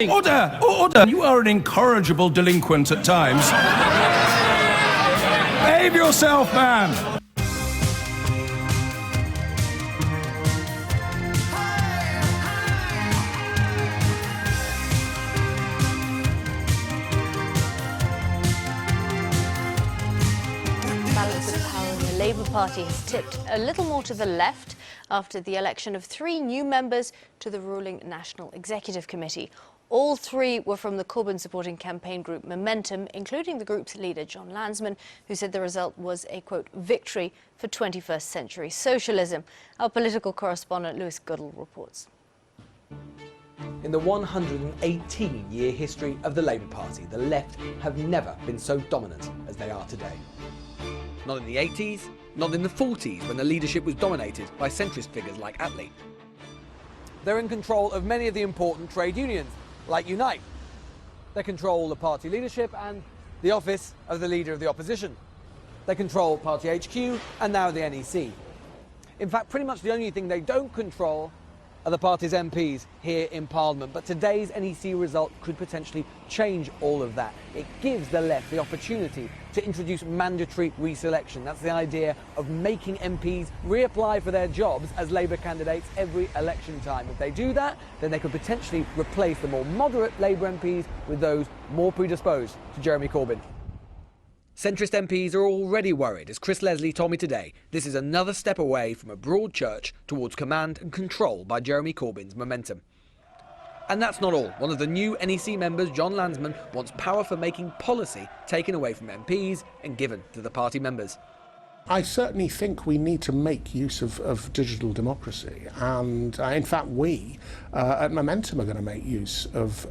Order! Order! You are an incorrigible delinquent at times. Behave yourself, man! Balance of power in the Labour Party has tipped a little more to the left after the election of 3 new members to the ruling National Executive Committee. All 3 were from the Corbyn-supporting campaign group Momentum, including the group's leader, Jon Lansman, who said the result was a, quote, victory for 21st century socialism. Our political correspondent, Lewis Goodall, reports. In the 118-year history of the Labour Party, the left have never been so dominant as they are today. Not in the 80s, not in the 40s, when the leadership was dominated by centrist figures like Attlee. They're in control of many of the important trade unions, like Unite. They control the party leadership and the office of the leader of the opposition. They control party HQ and now the NEC. In fact, pretty much the only thing they don't control are the party's MPs here in Parliament. But today's NEC result could potentially change all of that. It gives the left the opportunity to introduce mandatory reselection. That's the idea of making MPs reapply for their jobs as Labour candidates every election time. If they do that, then they could potentially replace the more moderate Labour MPs with those more predisposed to Jeremy Corbyn. Centrist MPs are already worried. As Chris Leslie told me today, this is another step away from a broad church towards command and control by Jeremy Corbyn's Momentum. And that's not all. One of the new NEC members, Jon Lansman, wants power for making policy taken away from MPs and given to the party members. I certainly think we need to make use of digital democracy, and in fact we at Momentum are going to make use of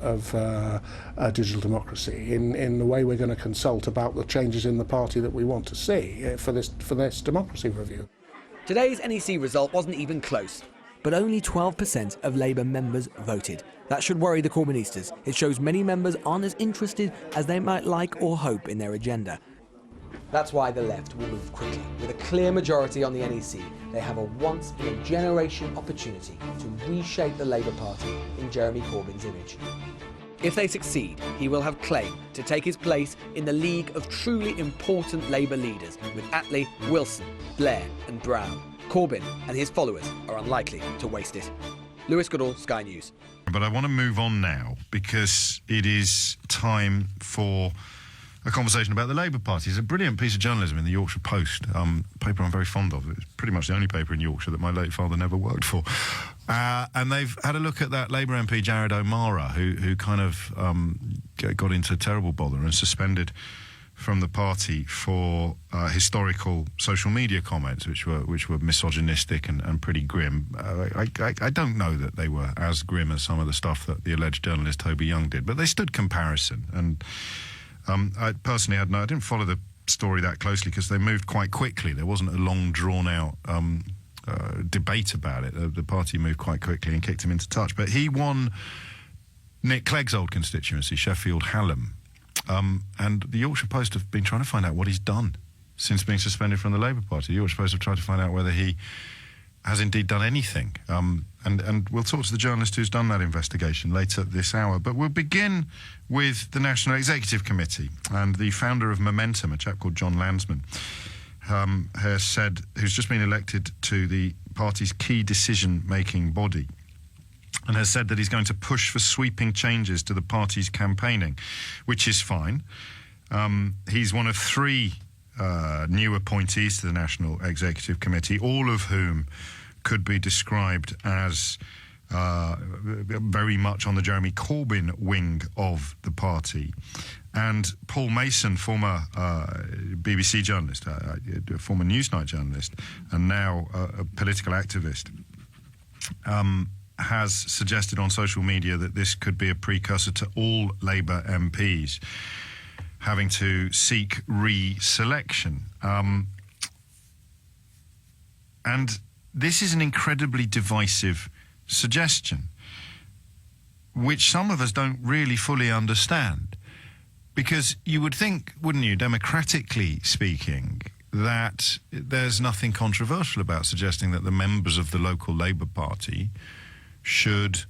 digital democracy in the way we're going to consult about the changes in the party that we want to see for this democracy review. Today's NEC result wasn't even close, but only 12% of Labour members voted. That should worry the Corbynistas. It shows many members aren't as interested as they might like or hope in their agenda. That's why the left will move quickly. With a clear majority on the NEC, they have a once-in-a-generation opportunity to reshape the Labour Party in Jeremy Corbyn's image. If they succeed, he will have claim to take his place in the league of truly important Labour leaders, with Attlee, Wilson, Blair and Brown. Corbyn and his followers are unlikely to waste it. Lewis Goodall, Sky News. But I want to move on now, because it is time for a conversation about the Labour Party. It's a brilliant piece of journalism in the Yorkshire Post, paper I'm very fond of. It's pretty much the only paper in Yorkshire that my late father never worked for. And they've had a look at that Labour MP, Jared O'Mara, who kind of got into terrible bother and suspended from the party for historical social media comments, which were misogynistic and pretty grim. I don't know that they were as grim as some of the stuff that the alleged journalist Toby Young did, but they stood comparison. And I personally I didn't follow the story that closely because they moved quite quickly. There wasn't a long, drawn-out debate about it. The party moved quite quickly and kicked him into touch. But he won Nick Clegg's old constituency, Sheffield Hallam. And the Yorkshire Post have been trying to find out what he's done since being suspended from the Labour Party. The Yorkshire Post have tried to find out whether he has indeed done anything. And we'll talk to the journalist who's done that investigation later this hour. But we'll begin with the National Executive Committee. And the founder of Momentum, a chap called Jon Lansman, has said, who's just been elected to the party's key decision-making body, and has said that he's going to push for sweeping changes to the party's campaigning, which is fine. He's one of 3 new appointees to the National Executive Committee, all of whom could be described as very much on the Jeremy Corbyn wing of the party. And Paul Mason, former BBC journalist, former Newsnight journalist, and now a political activist, has suggested on social media that this could be a precursor to all Labour MPs having to seek reselection. And this is an incredibly divisive suggestion, which some of us don't really fully understand. Because you would think, wouldn't you, democratically speaking, that there's nothing controversial about suggesting that the members of the local Labour Party should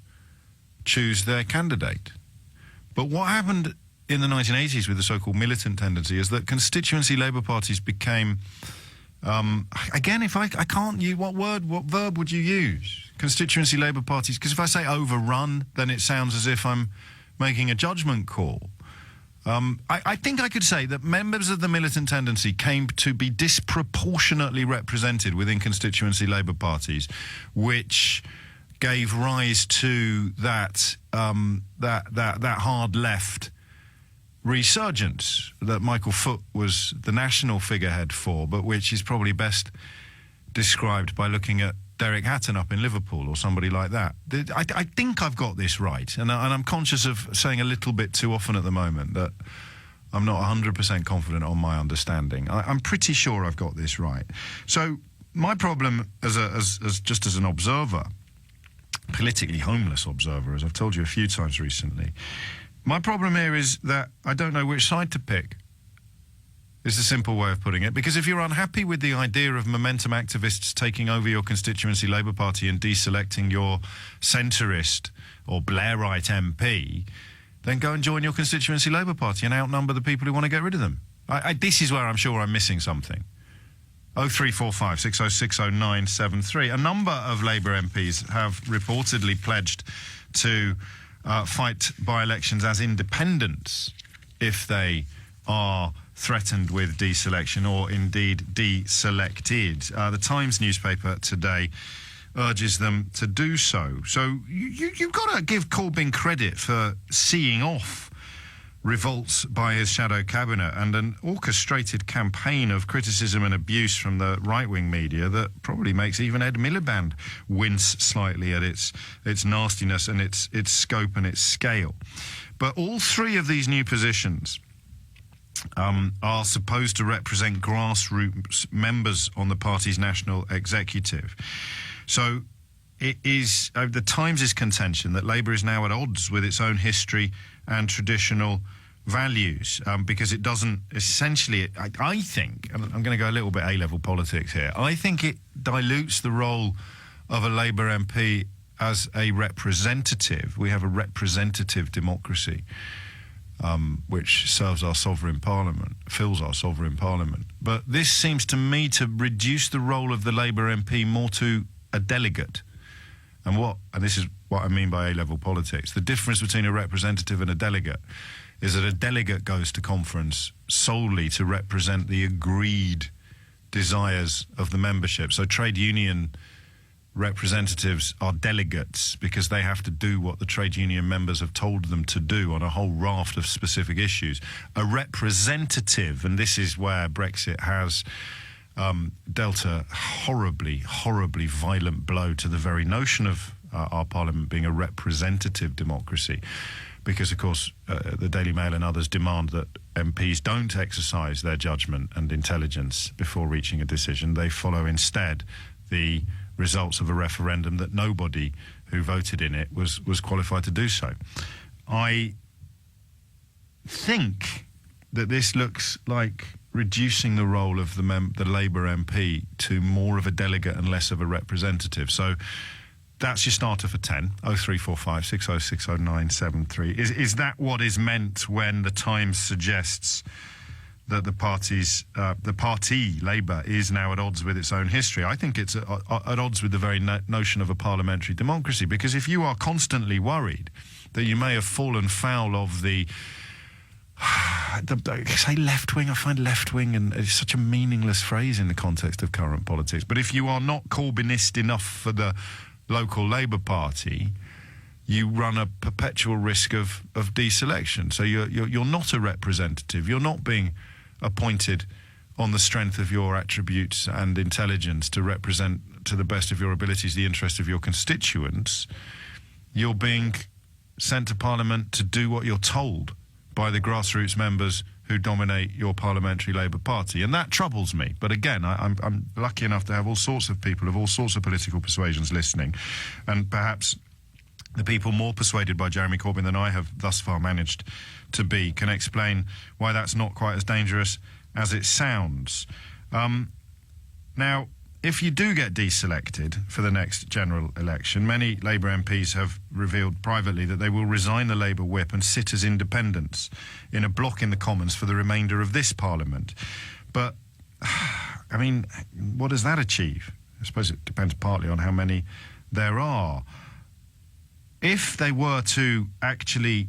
choose their candidate. But what happened in the 1980s with the so-called militant tendency is that constituency Labour parties became, again, if I can't use, what verb would you use? Constituency Labour parties, because if I say overrun, then it sounds as if I'm making a judgment call. I think I could say that members of the militant tendency came to be disproportionately represented within constituency Labour parties, which gave rise to that hard left resurgence that Michael Foot was the national figurehead for, but which is probably best described by looking at Derek Hatton up in Liverpool or somebody like that. I think I've got this right, and I'm conscious of saying a little bit too often at the moment that I'm not 100% confident on my understanding. I'm pretty sure I've got this right. So my problem as just as an observer, politically homeless observer, as I've told you a few times recently, my problem here is that I don't know which side to pick. Is the simple way of putting it. Because if you're unhappy with the idea of momentum activists taking over your constituency Labour Party and deselecting your centrist or Blairite MP, then go and join your constituency Labour Party and outnumber the people who want to get rid of them. This is where I'm sure I'm missing something. 0345 606 0973. A number of Labour MPs have reportedly pledged to fight by-elections as independents if they are threatened with deselection or indeed deselected. The Times newspaper today urges them to do so. So you've got to give Corbyn credit for seeing off revolts by his shadow cabinet and an orchestrated campaign of criticism and abuse from the right-wing media that probably makes even Ed Miliband wince slightly at its nastiness and its scope and its scale. But all three of these new positions are supposed to represent grassroots members on the party's national executive. So it is the Times' contention that Labour is now at odds with its own history and traditional values because it doesn't essentially, I think, and I'm going to go a little bit A-level politics here, I think it dilutes the role of a Labour MP as a representative. We have a representative democracy. Which serves our sovereign parliament, fills our sovereign parliament. But this seems to me to reduce the role of the Labour MP more to a delegate. And this is what I mean by A-level politics. The difference between a representative and a delegate is that a delegate goes to conference solely to represent the agreed desires of the membership. So trade union representatives are delegates because they have to do what the trade union members have told them to do on a whole raft of specific issues. A representative, and this is where Brexit has dealt a horribly, horribly violent blow to the very notion of our parliament being a representative democracy, because, of course, the Daily Mail and others demand that MPs don't exercise their judgment and intelligence before reaching a decision. They follow instead the results of a referendum that nobody who voted in it was qualified to do so. I think that this looks like reducing the role of the Labour MP to more of a delegate and less of a representative. So that's your starter for 10, 0345 606 0973. Is that what is meant when the Times suggests that the party, Labour, is now at odds with its own history? I think it's at odds with the very notion of a parliamentary democracy, because if you are constantly worried that you may have fallen foul of say left-wing, I find left-wing and it's such a meaningless phrase in the context of current politics, but if you are not Corbynist enough for the local Labour Party, you run a perpetual risk of deselection. So you're not a representative. You're not being appointed on the strength of your attributes and intelligence to represent to the best of your abilities the interest of your constituents. You're being sent to Parliament to do what you're told by the grassroots members who dominate your parliamentary Labour Party. And that troubles me. But again, I'm lucky enough to have all sorts of people of all sorts of political persuasions listening. And perhaps the people more persuaded by Jeremy Corbyn than I have thus far managed to be can explain why that's not quite as dangerous as it sounds. Now, if you do get deselected for the next general election, many Labour MPs have revealed privately that they will resign the Labour whip and sit as independents in a block in the Commons for the remainder of this Parliament. But, I mean, what does that achieve? I suppose it depends partly on how many there are. If they were to actually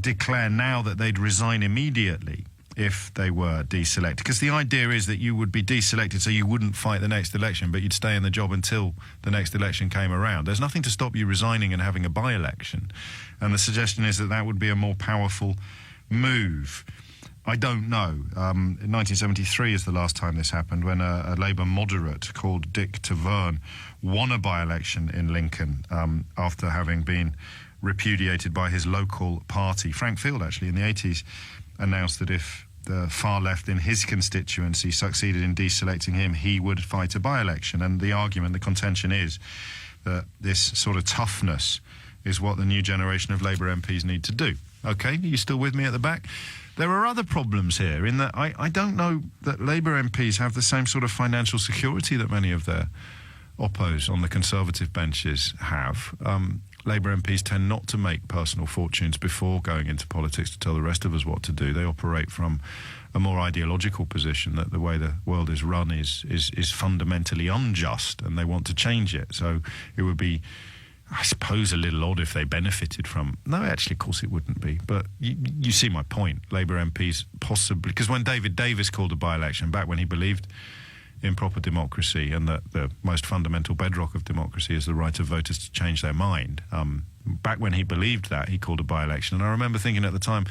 declare now that they'd resign immediately if they were deselected, because the idea is that you would be deselected so you wouldn't fight the next election, but you'd stay in the job until the next election came around. There's nothing to stop you resigning and having a by-election, and the suggestion is that that would be a more powerful move. I don't know. 1973 is the last time this happened, when a Labour moderate called Dick Taverne won a by-election in Lincoln after having been repudiated by his local party. Frank Field, actually, in the 80s, announced that if the far left in his constituency succeeded in deselecting him, he would fight a by-election. And the argument, the contention is that this sort of toughness is what the new generation of Labour MPs need to do. OK, are you still with me at the back? There are other problems here in that I don't know that Labour MPs have the same sort of financial security that many of their oppos on the Conservative benches have. Labour MPs tend not to make personal fortunes before going into politics to tell the rest of us what to do. They operate from a more ideological position that the way the world is run is fundamentally unjust, and they want to change it. So it would be, I suppose, a little odd if they benefited from... No, actually, of course it wouldn't be. But you see my point. Labour MPs possibly... Because when David Davis called a by-election, back when he believed in proper democracy and that the most fundamental bedrock of democracy is the right of voters to change their mind, back when he believed that, he called a by-election. And I remember thinking at the time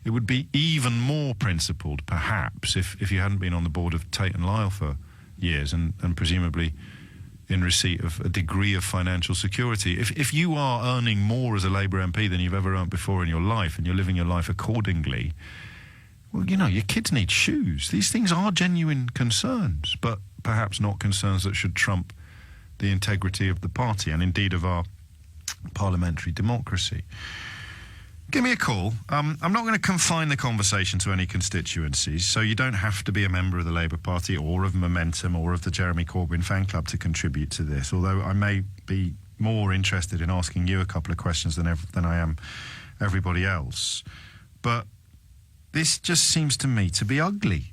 it would be even more principled, perhaps, if you hadn't been on the board of Tate and Lyle for years and presumably in receipt of a degree of financial security. If you are earning more as a Labour MP than you've ever earned before in your life and you're living your life accordingly, well, you know, your kids need shoes. These things are genuine concerns, but perhaps not concerns that should trump the integrity of the party and indeed of our parliamentary democracy. Give me a call. I'm not going to confine the conversation to any constituencies, so you don't have to be a member of the Labour Party or of Momentum or of the Jeremy Corbyn fan club to contribute to this, although I may be more interested in asking you a couple of questions than I am everybody else. But this just seems to me to be ugly.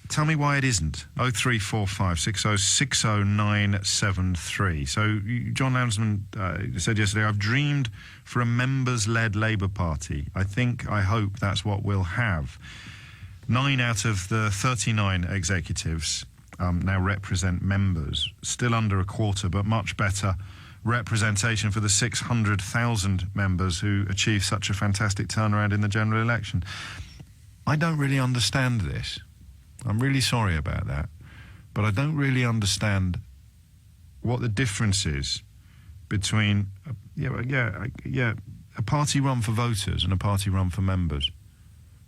Tell me why it isn't. 0345 60 60973. So John Lansman said yesterday, I've dreamed for a members-led Labour Party. I hope that's what we'll have. 9 out of the 39 executives now represent members. Still under a quarter, but much better representation for the 600,000 members who achieved such a fantastic turnaround in the general election. I don't really understand this. I'm really sorry about that, but I don't really understand what the difference is between a party run for voters and a party run for members.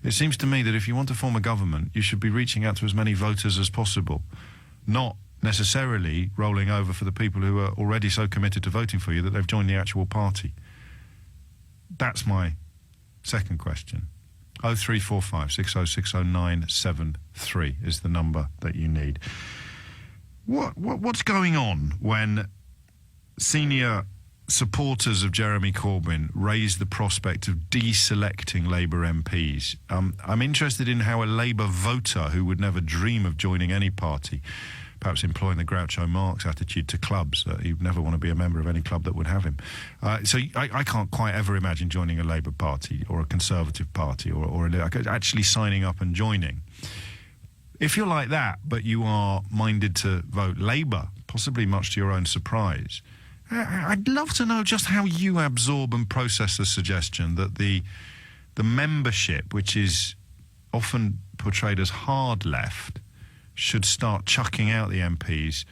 It seems to me that if you want to form a government, you should be reaching out to as many voters as possible, not necessarily rolling over for the people who are already so committed to voting for you that they've joined the actual party. That's my second question. 0345 60 60973 is the number that you need. What's going on when senior supporters of Jeremy Corbyn raise the prospect of deselecting Labour MPs? I'm interested in how a Labour voter who would never dream of joining any party, perhaps employing the Groucho Marx attitude to clubs, that he'd never want to be a member of any club that would have him. So I can't quite ever imagine joining a Labour Party or a Conservative Party or actually signing up and joining. If you're like that, but you are minded to vote Labour, possibly much to your own surprise, I'd love to know just how you absorb and process the suggestion that the membership, which is often portrayed as hard left, should start chucking out the MPs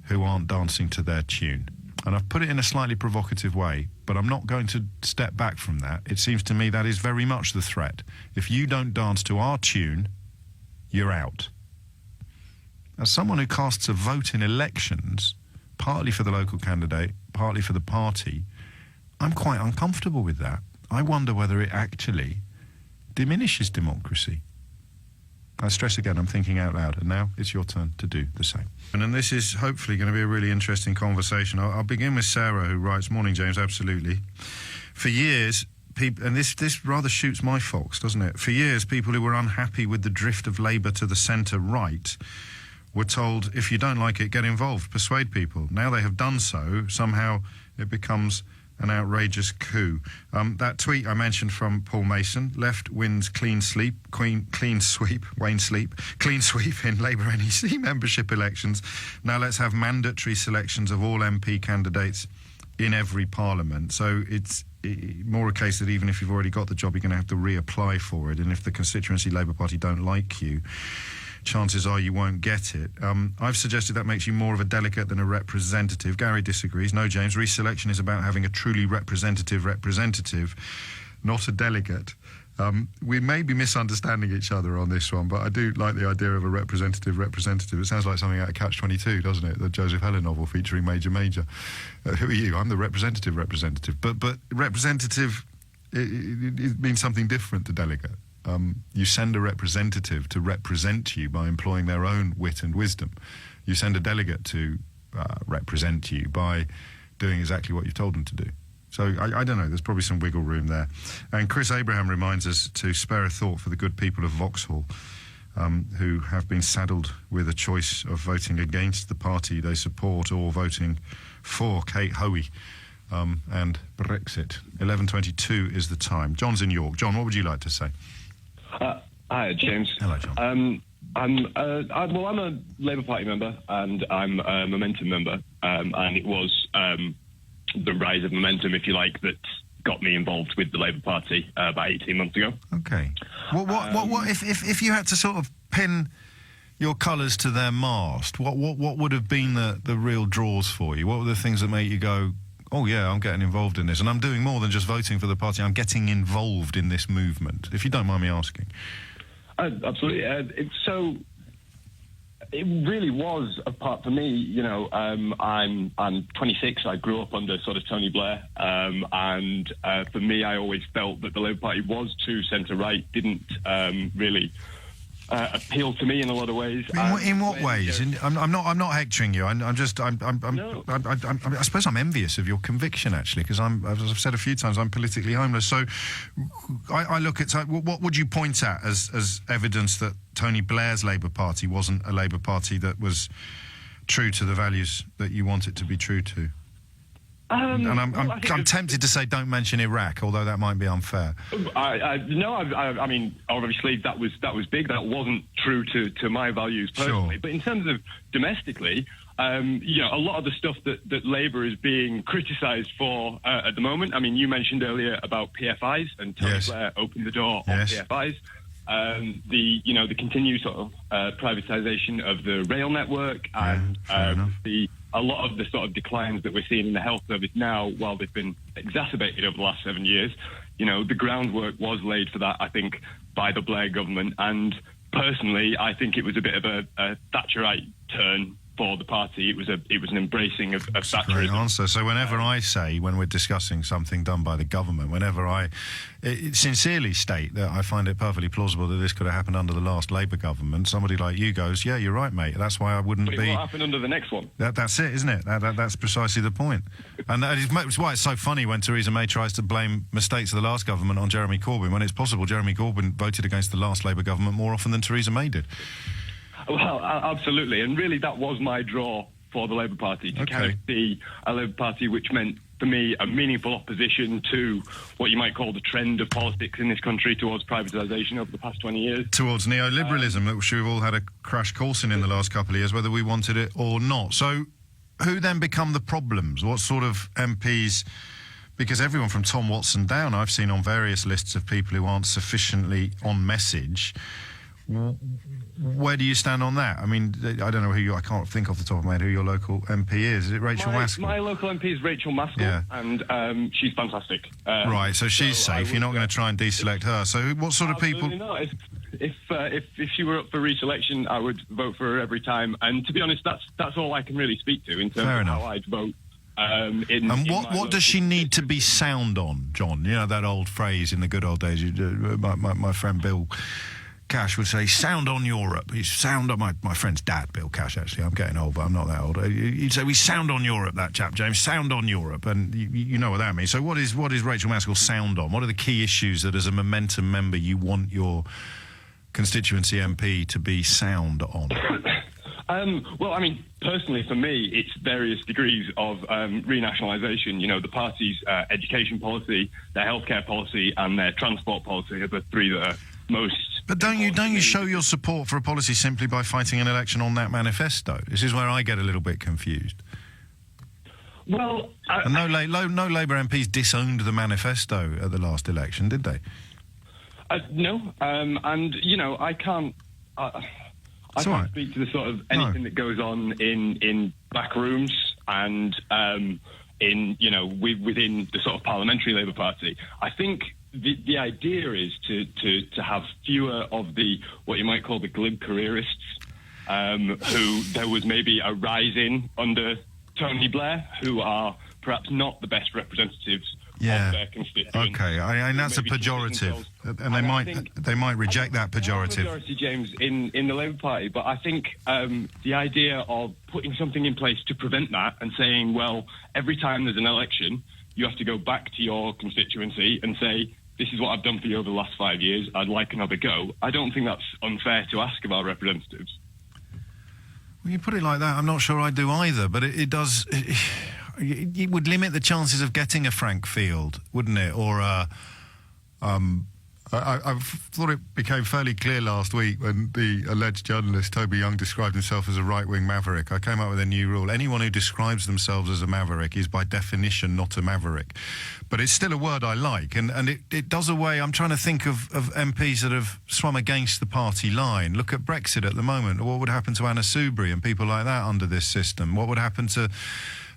who aren't dancing to their tune. And I've put it in a slightly provocative way, but I'm not going to step back from that. It seems to me that is very much the threat. If you don't dance to our tune, you're out. As someone who casts a vote in elections, partly for the local candidate, partly for the party, I'm quite uncomfortable with that. I wonder whether it actually diminishes democracy. I stress again, I'm thinking out loud, and now it's your turn to do the same. And this is hopefully going to be a really interesting conversation. I'll begin with Sarah, who writes, "Morning, James, absolutely. For years, people, and this rather shoots my fox, doesn't it? For years, people who were unhappy with the drift of Labour to the centre-right were told, if you don't like it, get involved, persuade people. Now they have done so, somehow it becomes an outrageous coup." That tweet I mentioned from Paul Mason, left wins clean sweep in Labour NEC membership elections. Now let's have mandatory selections of all MP candidates in every parliament. So it's more a case that even if you've already got the job, you're going to have to reapply for it. And if the constituency Labour Party don't like you, chances are you won't get it. I've suggested that makes you more of a delegate than a representative. Gary disagrees. No, James, reselection is about having a truly representative, not a delegate. We may be misunderstanding each other on this one, but I do like the idea of a representative. It sounds like something out of Catch-22, doesn't it? The Joseph Heller novel featuring Major. Who are you? I'm the representative. But representative, it means something different to delegate. You send a representative to represent you by employing their own wit and wisdom. You send a delegate to represent you by doing exactly what you've told them to do. So I don't know, there's probably some wiggle room there. And Chris Abraham reminds us to spare a thought for the good people of Vauxhall, who have been saddled with a choice of voting against the party they support or voting for Kate Hoey and Brexit. 11:22 is the time. John's in York. John, what would you like to say? Hi, James. Hello, John. I'm a Labour Party member, and I'm a Momentum member, and it was the rise of Momentum, if you like, that got me involved with the Labour Party about 18 months ago. Okay. What if you had to sort of pin your colours to their mast, what would have been the real draws for you? What were the things that make you go, oh yeah, I'm getting involved in this, and I'm doing more than just voting for the party, I'm getting involved in this movement, if you don't mind me asking? Absolutely. It really was a part for me. You know, I'm 26. I grew up under sort of Tony Blair, and for me, I always felt that the Labour Party was too centre-right, didn't really appeal to me in a lot of ways. In what ways? I'm not hectoring you. I suppose I'm envious of your conviction, actually, because as I've said a few times, I'm politically homeless. So I look at what would you point at as evidence that Tony Blair's Labour Party wasn't a Labour Party that was true to the values that you want it to be true to? And I'm tempted to say don't mention Iraq, although that might be unfair. I mean, obviously that was big. That wasn't true to my values personally. Sure. But in terms of domestically, you know, a lot of the stuff that Labour is being criticised for at the moment. I mean, you mentioned earlier about PFIs, and Tony Blair opened the door on PFIs. The continued sort of privatisation of the rail network, and a lot of the sort of declines that we're seeing in the health service now, while they've been exacerbated over the last 7 years, you know, the groundwork was laid for that, I think, by the Blair government. And personally, I think it was a bit of a Thatcherite turn for the party. It was an embracing of Thatcherism. Great answer. So whenever I say, when we're discussing something done by the government, whenever I sincerely state that I find it perfectly plausible that this could have happened under the last Labour government, somebody like you goes, yeah, you're right, mate. That's why I wouldn't be... But it will happen under the next one. That's it, isn't it? That's precisely the point. And that is why it's so funny when Theresa May tries to blame mistakes of the last government on Jeremy Corbyn, when it's possible Jeremy Corbyn voted against the last Labour government more often than Theresa May did. Well, absolutely. And really that was my draw for the Labour Party, to kind of see a Labour Party which meant, for me, a meaningful opposition to what you might call the trend of politics in this country towards privatisation over the past 20 years. Towards neoliberalism, which we've all had a crash course in the last couple of years, whether we wanted it or not. So who then become the problems? What sort of MPs... Because everyone from Tom Watson down, I've seen on various lists of people who aren't sufficiently on message. Where do you stand on that? I mean, I don't know I can't think off the top of my head who your local MP is. Is it Rachel Maskell? My local MP is Rachel Maskell, and she's fantastic. Right, so she's safe. You're not going to try and deselect her. So what sort of people... Not. If she were up for re-selection, I would vote for her every time. And to be honest, that's all I can really speak to in terms of how I'd vote. What does she need to be sound on, John? You know, that old phrase in the good old days, my friend Bill Cash would say, sound on Europe. He's sound on my friend's dad, Bill Cash, actually. I'm getting old, but I'm not that old. He'd say, we sound on Europe, that chap, James. Sound on Europe. And you know what that means. So what is Rachel Maskell sound on? What are the key issues that, as a Momentum member, you want your constituency MP to be sound on? Well, I mean, personally, for me, it's various degrees of renationalisation. You know, the party's education policy, their healthcare policy, and their transport policy are the three that are most... But don't you show your support for a policy simply by fighting an election on that manifesto? This is where I get a little bit confused. Well... and no Labour MPs disowned the manifesto at the last election, did they? No, and, you know, I can't... I can't speak to the sort of anything that goes on in back rooms and within the sort of parliamentary Labour Party. I think the idea is to have fewer of the what you might call the glib careerists, who there was maybe a rise in under Tony Blair, who are perhaps not the best representatives of their constituents. Okay, and that's a pejorative, and they might reject that pejorative. Majority, James, in the Labour Party, but I think the idea of putting something in place to prevent that and saying, well, every time there's an election, you have to go back to your constituency and say, this is what I've done for you over the last 5 years, I'd like another go. I don't think that's unfair to ask of our representatives. When you put it like that, I'm not sure I do either, but it does... It would limit the chances of getting a Frank Field, wouldn't it? Or I thought it became fairly clear last week when the alleged journalist Toby Young described himself as a right-wing maverick. I came up with a new rule. Anyone who describes themselves as a maverick is by definition not a maverick. But it's still a word I like, and it does away... I'm trying to think of MPs that have swum against the party line. Look at Brexit at the moment. What would happen to Anna Soubry and people like that under this system? What would happen to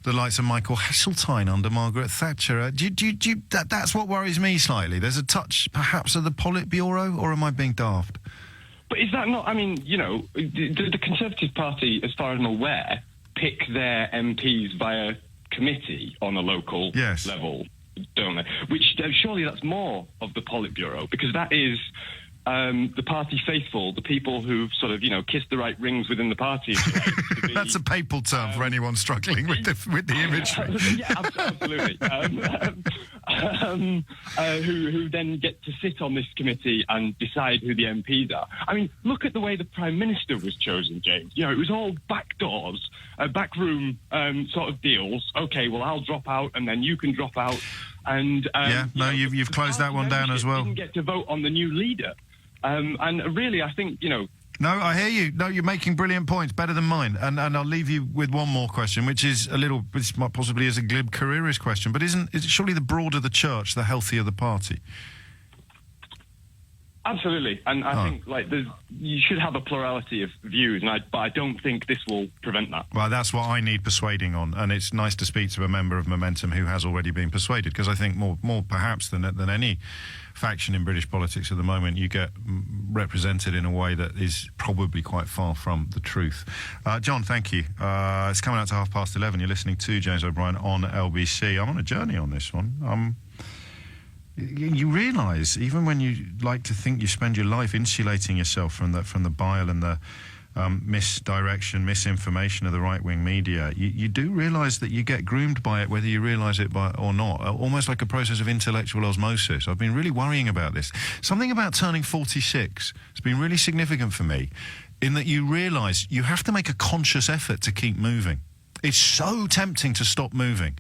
the likes of Michael Heseltine under Margaret Thatcher? That's what worries me slightly. There's a touch, perhaps, of the Politburo, or am I being daft? But is that not... I mean, you know, the Conservative Party, as far as I'm aware, pick their MPs via committee on a local level, don't they? Which, surely that's more of the Politburo, because that is... the party faithful, the people who've sort of, you know, kissed the right rings within the party. That's a papal term for anyone struggling with the imagery. Yeah, absolutely. Who then get to sit on this committee and decide who the MPs are. I mean, look at the way the Prime Minister was chosen, James. You know, it was all back doors, backroom sort of deals. OK, well, I'll drop out and then you can drop out. And you've closed that one down as well. Didn't get to vote on the new leader. And really, I think, you know... No, I hear you. No, you're making brilliant points, better than mine. And I'll leave you with one more question, which is this might possibly is a glib careerist question, but is it surely the broader the church, the healthier the party? Absolutely, and I think you should have a plurality of views, but I don't think this will prevent that. Well, that's what I need persuading on, and it's nice to speak to a member of Momentum who has already been persuaded, because I think more perhaps than any faction in British politics at the moment, you get represented in a way that is probably quite far from the truth. John, thank you. It's coming out to 11:30. You're listening to James O'Brien on LBC. I'm on a journey on this one. You realise, even when you like to think you spend your life insulating yourself from the bile and the misdirection, misinformation of the right-wing media, you do realise that you get groomed by it, whether you realise it or not, almost like a process of intellectual osmosis. I've been really worrying about this. Something about turning 46 has been really significant for me, in that you realise you have to make a conscious effort to keep moving. It's so tempting to stop moving.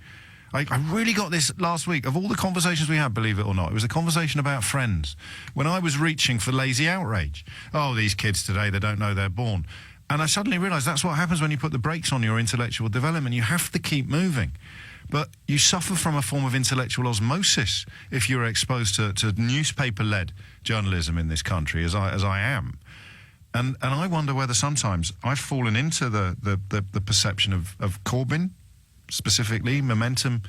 I really got this last week. Of all the conversations we had, believe it or not, it was a conversation about Friends. When I was reaching for lazy outrage. Oh, these kids today, they don't know they're born. And I suddenly realised that's what happens when you put the brakes on your intellectual development. You have to keep moving. But you suffer from a form of intellectual osmosis if you're exposed to newspaper-led journalism in this country, as I am. And I wonder whether sometimes I've fallen into the perception of Corbyn, specifically, Momentum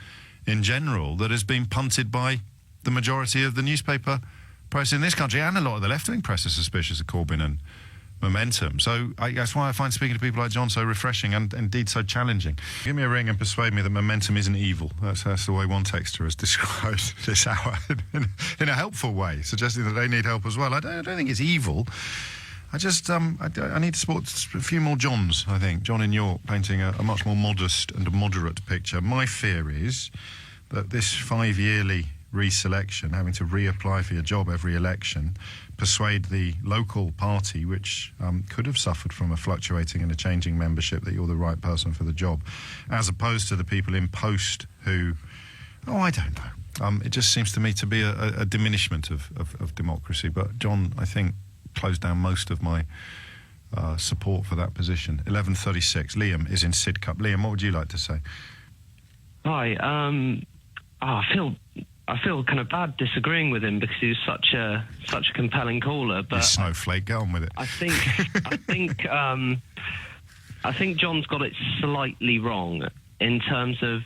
in general, that has been punted by the majority of the newspaper press in this country, and a lot of the left-wing press is suspicious of Corbyn and momentum. So that's why I find speaking to people like John so refreshing and indeed so challenging. Give me a ring and persuade me that momentum isn't evil. That's the way one texter has described this hour in a helpful way, suggesting that they need help as well. I don't think it's evil. I just I need to support a few more Johns, I think. John in York painting a much more modest and moderate picture. My fear is that this 5-yearly reselection, having to reapply for your job every election, persuade the local party, which could have suffered from a fluctuating and a changing membership, that you're the right person for the job, as opposed to the people in post who, I don't know. It just seems to me to be a diminishment of democracy. But John, I think, closed down most of my support for that position. 11:36. Liam is in Sidcup. Liam, what would you like to say? Hi. I feel kind of bad disagreeing with him because he was such a compelling caller. But snowflake, get on with it. I think John's got it slightly wrong in terms of,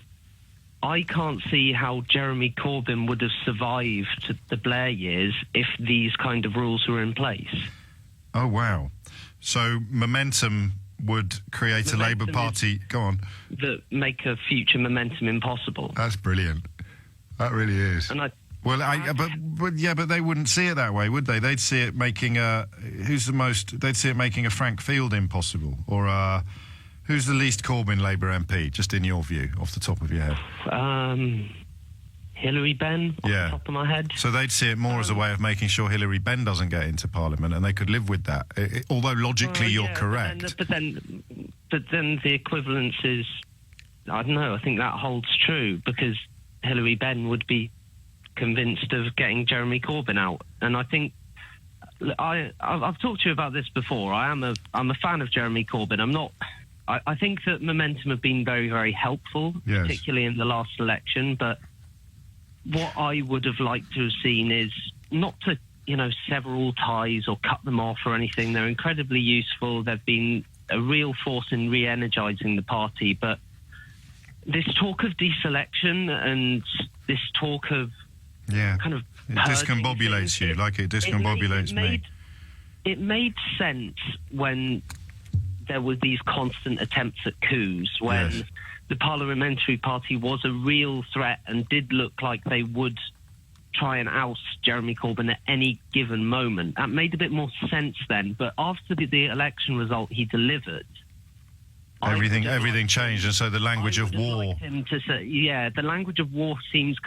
I can't see how Jeremy Corbyn would have survived the Blair years if these kind of rules were in place. Oh, wow. So momentum would create a Labour Party... Go on. That make a future momentum impossible. That's brilliant. That really is. And but they wouldn't see it that way, would they? They'd see it making they'd see it making a Frank Field impossible, or who's the least Corbyn Labour MP, just in your view, off the top of your head? Hilary Benn, off the top of my head. So they'd see it more as a way of making sure Hilary Benn doesn't get into Parliament, and they could live with that. Although logically you're correct. But then the equivalence is, I don't know, I think that holds true, because Hilary Benn would be convinced of getting Jeremy Corbyn out. And I think I've talked to you about this before. I'm a fan of Jeremy Corbyn. I think that momentum have been very, very helpful, yes, particularly in the last election. But what I would have liked to have seen is not to, sever all ties or cut them off or anything. They're incredibly useful. They've been a real force in re-energising the party. But this talk of deselection and this talk of kind of... It discombobulates you, like it discombobulates me. It made sense when there were these constant attempts at coups, when the Parliamentary Party was a real threat and did look like they would try and oust Jeremy Corbyn at any given moment. That made a bit more sense then, but after the election result he delivered... Everything changed, and so the language of war... the language of war seems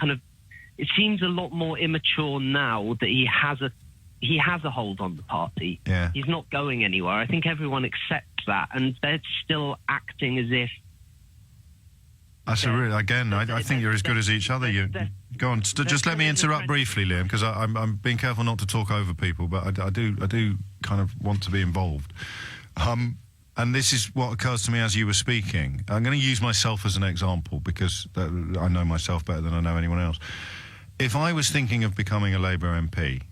it seems a lot more immature now that he has a hold on the party. Yeah. He's not going anywhere. I think everyone accepts that, and they're still acting as if... I think you're as good as each other. Go on. Just let me interrupt briefly, Liam, because I'm being careful not to talk over people, but I do kind of want to be involved. And this is what occurs to me as you were speaking. I'm going to use myself as an example because I know myself better than I know anyone else. If I was thinking of becoming a Labour MP,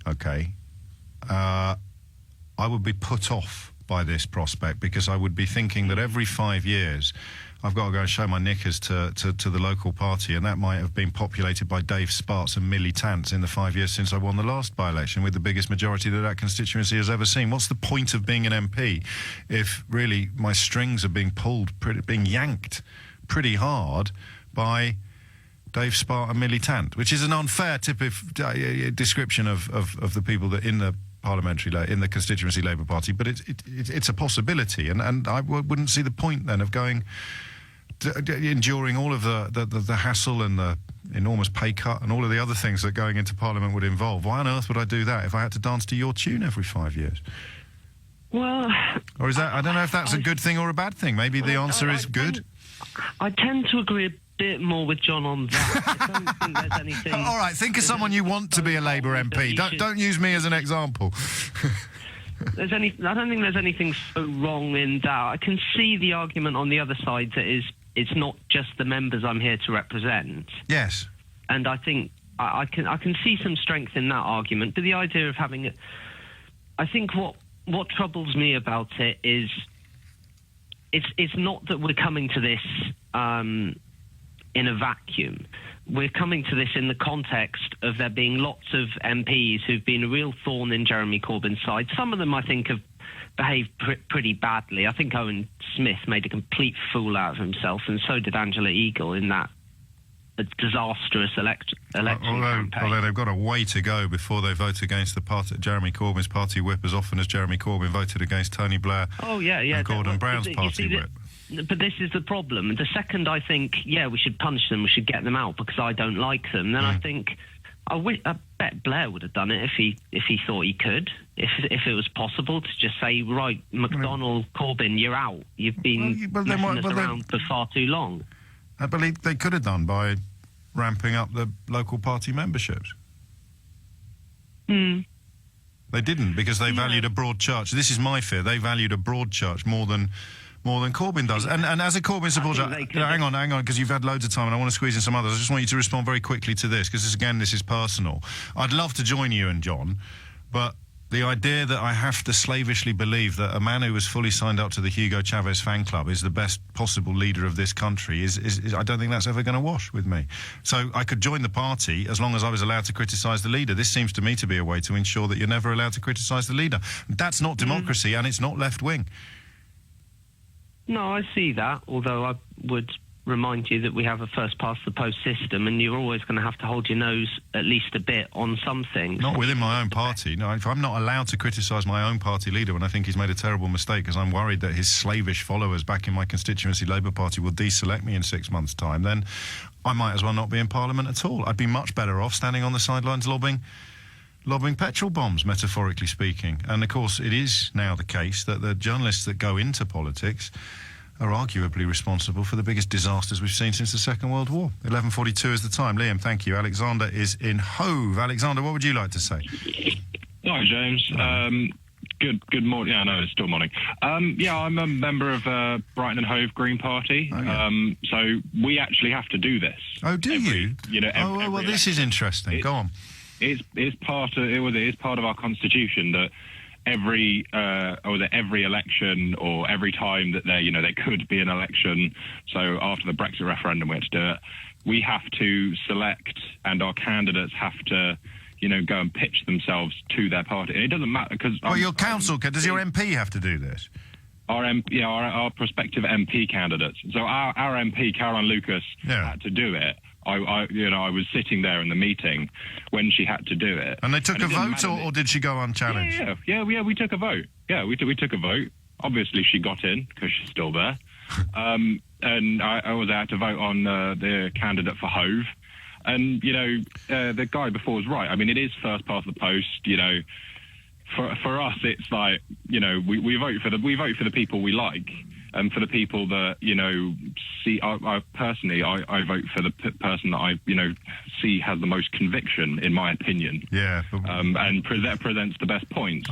I would be put off by this prospect, because I would be thinking that every 5 years I've got to go and show my knickers to the local party, and that might have been populated by Dave Sparks and militants in the 5 years since I won the last by-election, with the biggest majority that constituency has ever seen. What's the point of being an MP if really my strings are being yanked pretty hard by Dave Spark and militant, which is an unfair description of the people that in the in the constituency Labour Party, but it's a possibility, and I wouldn't see the point then of going enduring all of the hassle and the enormous pay cut and all of the other things that going into Parliament would involve. Why on earth would I do that if I had to dance to your tune every 5 years? Well, or is that, I don't know if that's a good thing or a bad thing. Maybe the answer is good. I tend to agree a bit more with John on that. I don't think there's anything... All right, think of someone you want to be a Labour MP. Don't use me as an example. I don't think there's anything so wrong in that. I can see the argument on the other side that it's not just the members I'm here to represent. Yes. And I think I can see some strength in that argument. But the idea of having it... I think what troubles me about it is it's not that we're coming to this in a vacuum. We're coming to this in the context of there being lots of MPs who've been a real thorn in Jeremy Corbyn's side. Some of them, I think, have behaved pretty badly. I think Owen Smith made a complete fool out of himself, and so did Angela Eagle in that a disastrous election campaign. Although they've got a way to go before they vote against Jeremy Corbyn's party whip, as often as Jeremy Corbyn voted against Tony Blair and Gordon Brown's party whip. But this is the problem. The second I think, we should punish them, we should get them out because I don't like them, then I think, I bet Blair would have done it if he thought he could, if it was possible to just say, right, McDonnell, Corbyn, you're out. You've been messing us around for far too long. I believe they could have done by ramping up the local party memberships. They didn't, because they valued a broad church. This is my fear. They valued a broad church more than Corbyn does. And as a Corbyn supporter, hang on, because you've had loads of time and I want to squeeze in some others. I just want you to respond very quickly to this, because this is personal. I'd love to join you and John, but the idea that I have to slavishly believe that a man who was fully signed up to the Hugo Chavez fan club is the best possible leader of this country is I don't think that's ever going to wash with me. So I could join the party as long as I was allowed to criticise the leader. This seems to me to be a way to ensure that you're never allowed to criticise the leader. That's not democracy, and it's not left-wing. No, I see that, although I would remind you that we have a first-past-the-post system, and you're always going to have to hold your nose at least a bit on some things. Not within my own party. No, if I'm not allowed to criticise my own party leader when I think he's made a terrible mistake because I'm worried that his slavish followers back in my constituency Labour Party will deselect me in 6 months' time, then I might as well not be in Parliament at all. I'd be much better off standing on the sidelines lobbing petrol bombs, metaphorically speaking. And, of course, it is now the case that the journalists that go into politics are arguably responsible for the biggest disasters we've seen since the Second World War. 11:42 is the time. Liam, thank you. Alexander is in Hove. Alexander, what would you like to say? Hi, James. Good morning. Yeah, I know it's still morning. I'm a member of Brighton and Hove Green Party. Oh, yeah. So we actually have to do this. Oh, do you? Every this is interesting. Go on. It is part of our constitution that every election or every time that there could be an election. So after the Brexit referendum, we had to do it. We have to select, and our candidates have to, go and pitch themselves to their party. And it doesn't matter because. Well, your council does your MP have to do this? Our prospective MP candidates. So our MP Caroline Lucas had to do it. I was sitting there in the meeting when she had to do it. And they took a vote, or did she go unchallenged? Yeah, we took a vote. Yeah, we took a vote. Obviously, she got in because she's still there. And I was out to vote on the candidate for Hove. And, the guy before was right. I mean, it is first past the post, For us, it's like, we vote for the people we like. And for the people that, see, I personally vote for the person that I, see has the most conviction, in my opinion. Yeah. And presents the best points.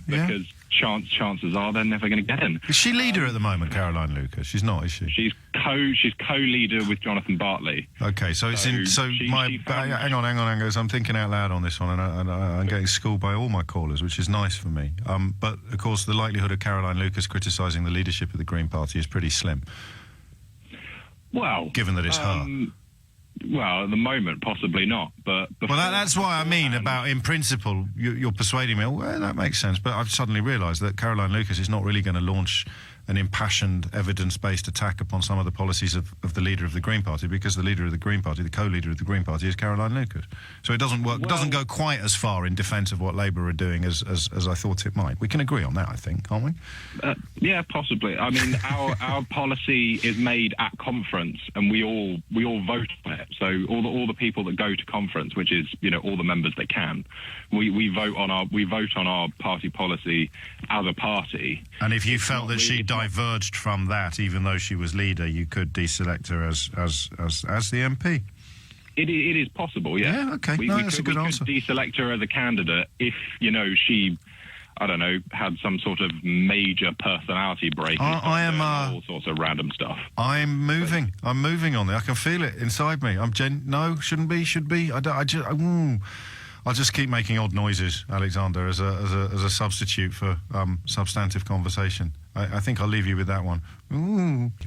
Because chances are they're never going to get in. Is she leader at the moment, Caroline Lucas? She's not, is she? She's co-leader with Jonathan Bartley. Okay, so it's in. So hang on. Because I'm thinking out loud on this one, and I'm getting schooled by all my callers, which is nice for me. But of course, the likelihood of Caroline Lucas criticising the leadership of the Green Party is pretty slim. Well, given that it's her. Well, at the moment, possibly not. But that's why I mean about, in principle, you're persuading me. Well, that makes sense. But I've suddenly realised that Caroline Lucas is not really going to launch an impassioned, evidence-based attack upon some of the policies of the leader of the Green Party, because the leader of the Green Party, the co-leader of the Green Party, is Caroline Lucas. So it doesn't work. It doesn't go quite as far in defence of what Labour are doing as I thought it might. We can agree on that, I think, can't we? Yeah, possibly. I mean, our policy is made at conference, and we all vote on it. So all the people that go to conference, which is all the members that can, we vote on our party policy as a party. And if you felt that she diverged from that, even though she was leader, you could deselect her as the MP. It is possible, yeah. Yeah, okay. That's a good answer. We could deselect her as a candidate if, she, I don't know, had some sort of major personality break. I am all sorts of random stuff. I'm moving on there. I can feel it inside me. No, shouldn't be, should be. I'll just keep making odd noises, Alexander, as a substitute for substantive conversation. I think I'll leave you with that one.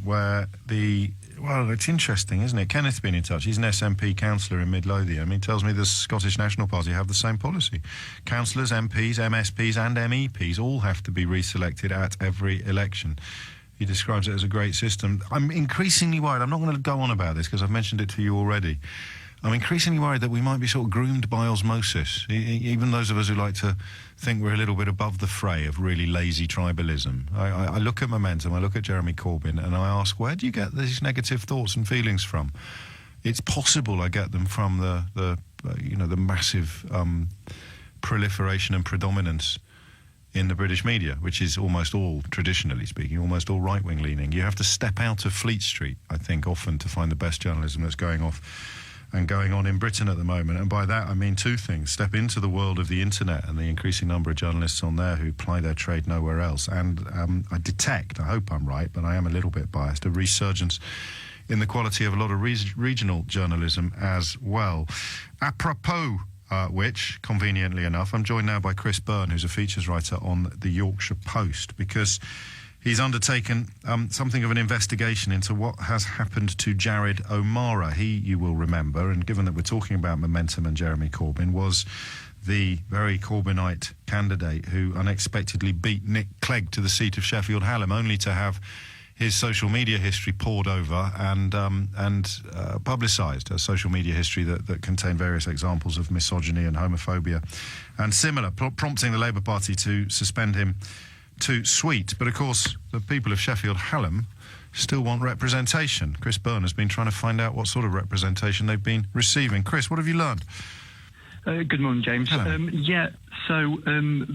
Where the well, it's interesting, isn't it? Kenneth's been in touch. He's an SNP councillor in Midlothian. He tells me the Scottish National Party have the same policy. Councillors, MPs, MSPs and MEPs all have to be reselected at every election. He describes it as a great system. I'm increasingly worried. I'm not going to go on about this because I've mentioned it to you already. I'm increasingly worried that we might be sort of groomed by osmosis. Even those of us who like to think we're a little bit above the fray of really lazy tribalism. I look at Momentum, I look at Jeremy Corbyn, and I ask, where do you get these negative thoughts and feelings from? It's possible I get them from the massive proliferation and predominance in the British media, which is almost all, traditionally speaking, almost all right-wing leaning. You have to step out of Fleet Street, I think, often to find the best journalism that's going on in Britain at the moment. And by that I mean two things: step into the world of the internet and the increasing number of journalists on there who ply their trade nowhere else. And I detect, I hope I'm right, but I am a little bit biased, a resurgence in the quality of a lot of regional journalism as well. Apropos which, conveniently enough, I'm joined now by Chris Byrne, who's a features writer on the Yorkshire Post, because he's undertaken something of an investigation into what has happened to Jared O'Mara. He, you will remember, and given that we're talking about Momentum and Jeremy Corbyn, was the very Corbynite candidate who unexpectedly beat Nick Clegg to the seat of Sheffield Hallam, only to have his social media history poured over and publicised, a social media history that contained various examples of misogyny and homophobia and similar, prompting the Labour Party to suspend him to sweet. But of course, the people of Sheffield Hallam still want representation. Chris Byrne has been trying to find out what sort of representation they've been receiving. Chris, what have you learned? Good morning, James.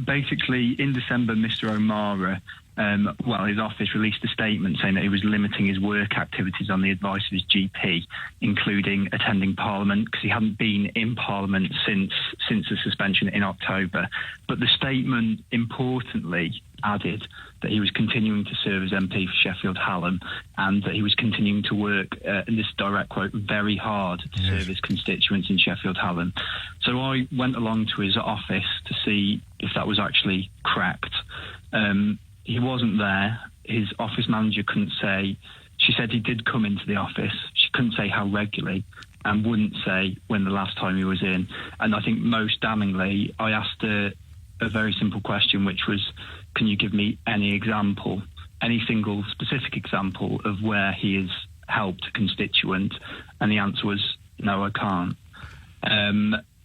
Basically, in December, Mr. O'Mara, his office released a statement saying that he was limiting his work activities on the advice of his GP, including attending Parliament, because he hadn't been in Parliament since the suspension in October. But the statement, importantly, added that he was continuing to serve as MP for Sheffield Hallam and that he was continuing to work, in this direct quote, very hard to serve his constituents in Sheffield Hallam. So I went along to his office to see if that was actually correct. He wasn't there. His office manager couldn't say. She said he did come into the office. She couldn't say how regularly and wouldn't say when the last time he was in. And I think most damningly, I asked a very simple question, which was, can you give me any example, any single specific example of where he has helped a constituent? And the answer was, no, I can't.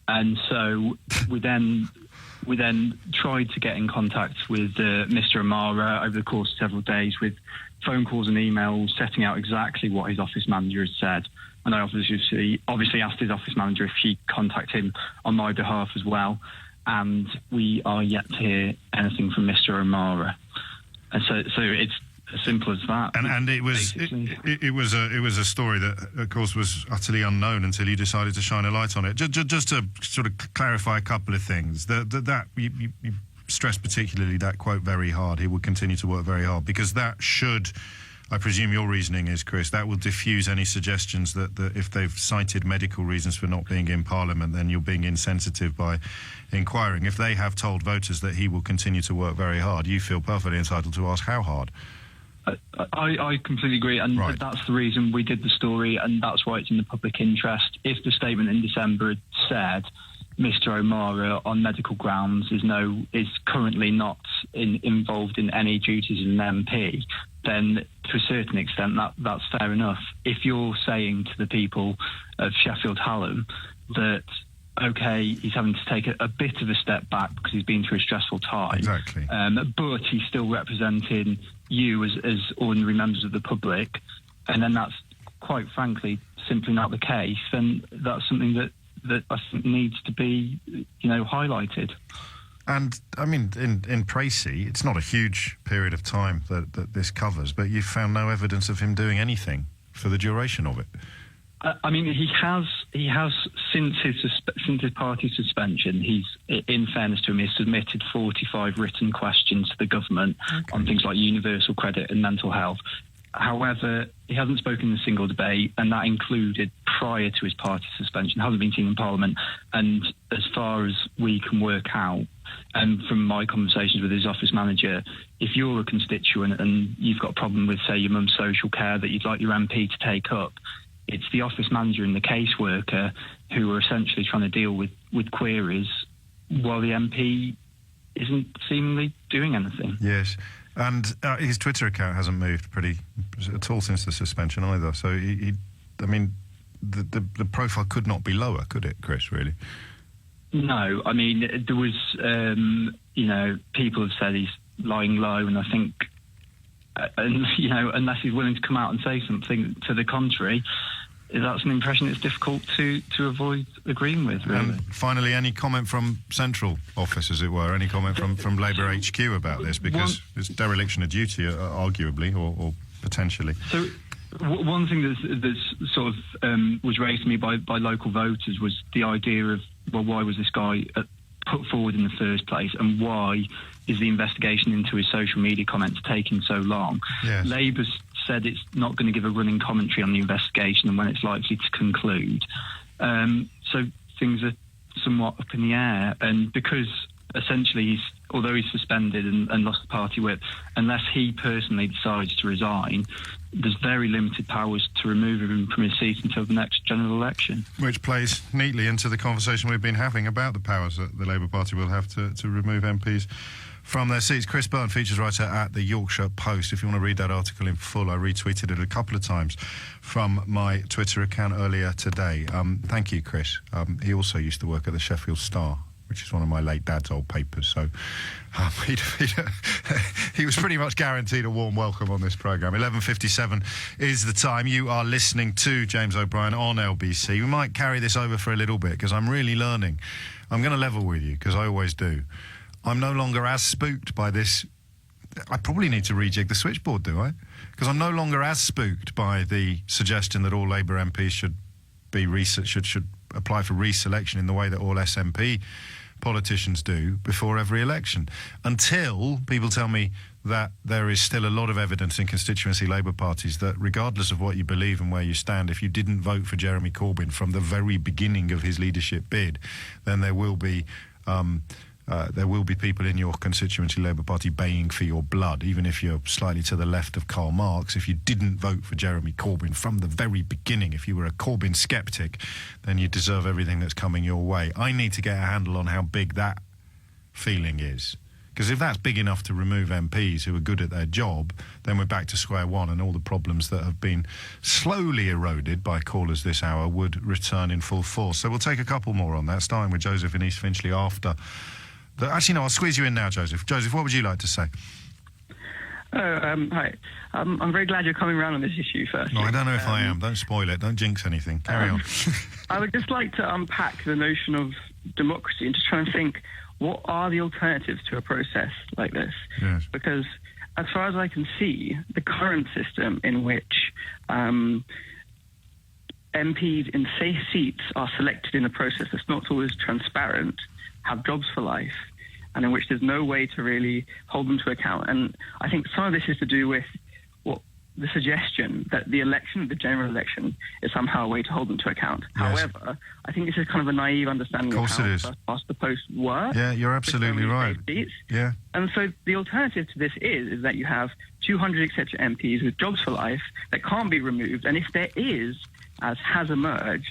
And so we then tried to get in contact with Mr. O'Mara over the course of several days with phone calls and emails setting out exactly what his office manager had said. And I obviously asked his office manager if she'd contact him on my behalf as well. And we are yet to hear anything from Mr. O'Mara. And so it's as simple as that. And it was a story that, of course, was utterly unknown until you decided to shine a light on it. Just to sort of clarify a couple of things, that you stressed particularly that quote very hard. He will continue to work very hard, because that should, I presume your reasoning is, Chris, that will diffuse any suggestions that if they've cited medical reasons for not being in Parliament, then you're being insensitive by inquiring. If they have told voters that he will continue to work very hard, you feel perfectly entitled to ask how hard. I completely agree, and that's the reason we did the story, and that's why it's in the public interest. If the statement in December had said Mr. O'Mara, on medical grounds, is currently not involved in any duties as an MP, then to a certain extent that's fair enough. If you're saying to the people of Sheffield Hallam that, OK, he's having to take a bit of a step back because he's been through a stressful time, exactly, but he's still representing you as ordinary members of the public, and then that's quite frankly simply not the case, then that's something that I think needs to be, highlighted. And, I mean, in Tracy, it's not a huge period of time that this covers, but you've found no evidence of him doing anything for the duration of it. I mean, he has since his party suspension. He's, in fairness to him, he's submitted 45 written questions to the government on things like universal credit and mental health. However, he hasn't spoken in a single debate, and that included prior to his party suspension. Hasn't been seen in Parliament, and as far as we can work out, and from my conversations with his office manager, if you're a constituent and you've got a problem with, say, your mum's social care that you'd like your MP to take up, it's the office manager and the caseworker who are essentially trying to deal with queries while the MP isn't seemingly doing anything. Yes. And his Twitter account hasn't moved at all since the suspension either. So, the profile could not be lower, could it, Chris, really? No. I mean, there was, people have said he's lying low, and I think, unless he's willing to come out and say something to the contrary, that's an impression it's difficult to avoid agreeing with, really. And finally, any comment from Central Office, as it were? Any comment from Labour HQ about this? Because it's dereliction of duty, arguably, or potentially. So one thing that's sort of was raised to me by local voters was the idea of, well, why was this guy put forward in the first place, and why is the investigation into his social media comments taking so long? Yes. Labour's said it's not going to give a running commentary on the investigation and when it's likely to conclude. So things are somewhat up in the air, and because essentially although he's suspended and lost the party whip, unless he personally decides to resign, there's very limited powers to remove him from his seat until the next general election. Which plays neatly into the conversation we've been having about the powers that the Labour Party will have to remove MPs from their seats. Chris Byrne, features writer at the Yorkshire Post. If you want to read that article in full, I retweeted it a couple of times from my Twitter account earlier today. Thank you, Chris. He also used to work at the Sheffield Star, which is one of my late dad's old papers, so he was pretty much guaranteed a warm welcome on this programme. 11:57 is the time. You are listening to James O'Brien on LBC. We might carry this over for a little bit, because I'm really learning. I'm going to level with you, because I always do. I'm no longer as spooked by this. I probably need to rejig the switchboard, do I? Because I'm no longer as spooked by the suggestion that all Labour MPs should apply for reselection in the way that all SNP politicians do before every election, until people tell me that there is still a lot of evidence in constituency Labour parties that, regardless of what you believe and where you stand, if you didn't vote for Jeremy Corbyn from the very beginning of his leadership bid, then there will be people in your constituency Labour Party baying for your blood, even if you're slightly to the left of Karl Marx. If you didn't vote for Jeremy Corbyn from the very beginning, if you were a Corbyn sceptic, then you deserve everything that's coming your way. I need to get a handle on how big that feeling is. Because if that's big enough to remove MPs who are good at their job, then we're back to square one, and all the problems that have been slowly eroded by callers this hour would return in full force. So we'll take a couple more on that, starting with Joseph in East Finchley after... Actually, no, I'll squeeze you in now, Joseph. Joseph, what would you like to say? Hi. I'm very glad you're coming around on this issue first. No, I don't know if I am. Don't spoil it. Don't jinx anything. Carry on. I would just like to unpack the notion of democracy and just try and think, what are the alternatives to a process like this? Yes. Because as far as I can see, the current system in which MPs in safe seats are selected in a process that's not always transparent, have jobs for life, and in which there's no way to really hold them to account. And I think some of this is to do with the suggestion that the general election, is somehow a way to hold them to account. Yes. However, I think this is kind of a naive understanding of how first past the post work. Yeah, you're absolutely right. Yeah. And so the alternative to this is that you have 200 etc. MPs with jobs for life that can't be removed. And if there is, as has emerged,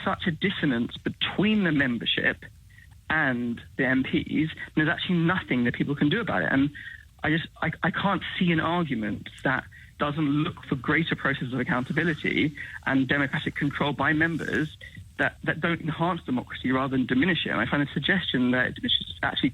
such a dissonance between the membership and the MPs, there's actually nothing that people can do about it. And I can't see an argument that doesn't look for greater processes of accountability and democratic control by members that don't enhance democracy rather than diminish it. And I find the suggestion that it diminishes actually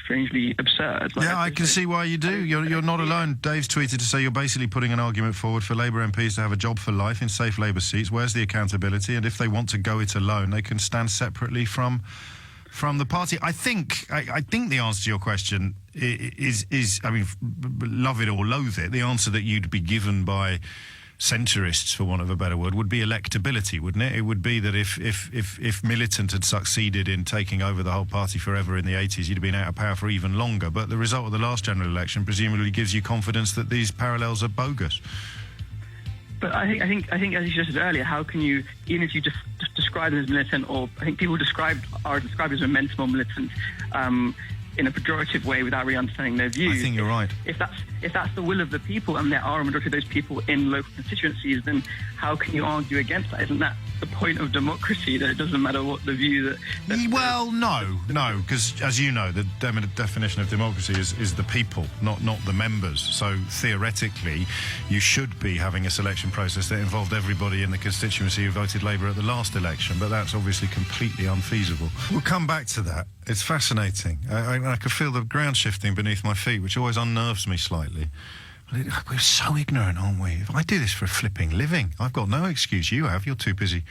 strangely absurd. I can see why you do. You're not alone. Dave's tweeted to say you're basically putting an argument forward for Labour MPs to have a job for life in safe Labour seats. Where's the accountability? And if they want to go it alone, they can stand separately from the party. I think the answer to your question is I mean, love it or loathe it, the answer that you'd be given by centrists, for want of a better word, would be electability, wouldn't it? It would be that if Militant had succeeded in taking over the whole party forever in the 80s, you'd have been out of power for even longer. But the result of the last general election presumably gives you confidence that these parallels are bogus. But I think, as you just said earlier, how can you, even if you just describe them as militant, or I think people are described as momentum or militant in a pejorative way without really understanding their views. I think you're right. If that's the will of the people, and there are a majority of those people in local constituencies, then how can you argue against that? Isn't that the point of democracy, that it doesn't matter what the view that Well, no, because as you know, the definition of democracy is the people, not the members. So theoretically, you should be having a selection process that involved everybody in the constituency who voted Labour at the last election, but that's obviously completely unfeasible. We'll come back to that. It's fascinating. I could feel the ground shifting beneath my feet, which always unnerves me slightly. We're so ignorant, aren't we? If I do this for a flipping living, I've got no excuse. You have. You're too busy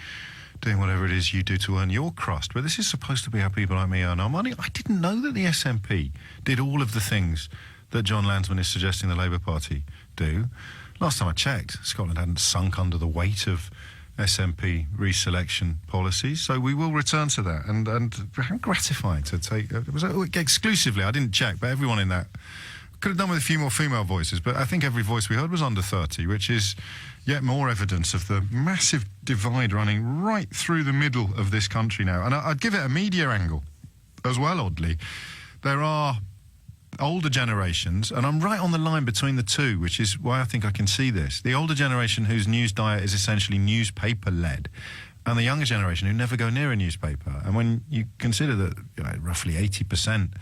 doing whatever it is you do to earn your crust. But this is supposed to be how people like me earn our money. I didn't know that the SNP did all of the things that John Landsman is suggesting the Labour Party do. Last time I checked, Scotland hadn't sunk under the weight of SNP reselection policies, so we will return to that. And how gratifying to take... It was exclusively, I didn't check, but everyone in that... Could have done with a few more female voices, but I think every voice we heard was under 30, which is yet more evidence of the massive divide running right through the middle of this country now. And I'd give it a media angle as well, oddly. There are older generations, and I'm right on the line between the two, which is why I think I can see this. The older generation whose news diet is essentially newspaper-led, and the younger generation who never go near a newspaper. And when you consider that roughly 80%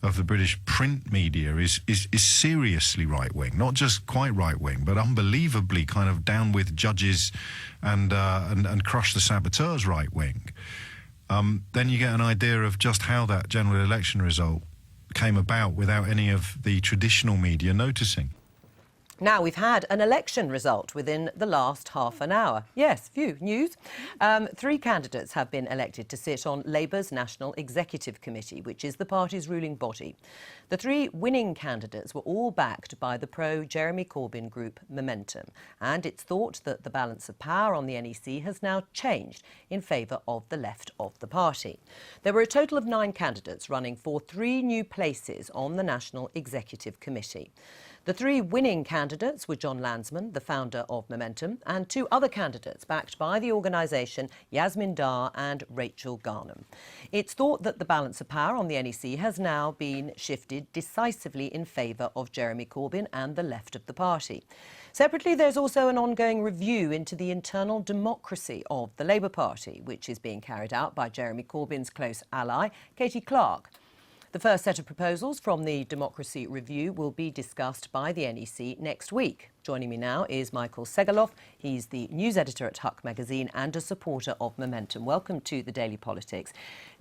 of the British print media is seriously right-wing, not just quite right-wing, but unbelievably kind of down with judges and crush the saboteurs right-wing, then you get an idea of just how that general election result came about without any of the traditional media noticing. Now, we've had an election result within the last half an hour. Yes, phew, news. 3 candidates have been elected to sit on Labour's National Executive Committee, which is the party's ruling body. The 3 winning candidates were all backed by the pro-Jeremy Corbyn group Momentum, and it's thought that the balance of power on the NEC has now changed in favour of the left of the party. There were a total of 9 candidates running for 3 new places on the National Executive Committee. The 3 winning candidates were John Landsman, the founder of Momentum, and 2 other candidates backed by the organisation, Yasmin Dar and Rachel Garnham. It's thought that the balance of power on the NEC has now been shifted decisively in favour of Jeremy Corbyn and the left of the party. Separately, there's also an ongoing review into the internal democracy of the Labour Party, which is being carried out by Jeremy Corbyn's close ally, Katie Clark. The first set of proposals from the Democracy Review will be discussed by the NEC next week. Joining me now is Michael Segaloff. He's the news editor at Huck magazine and a supporter of Momentum. Welcome to the Daily Politics.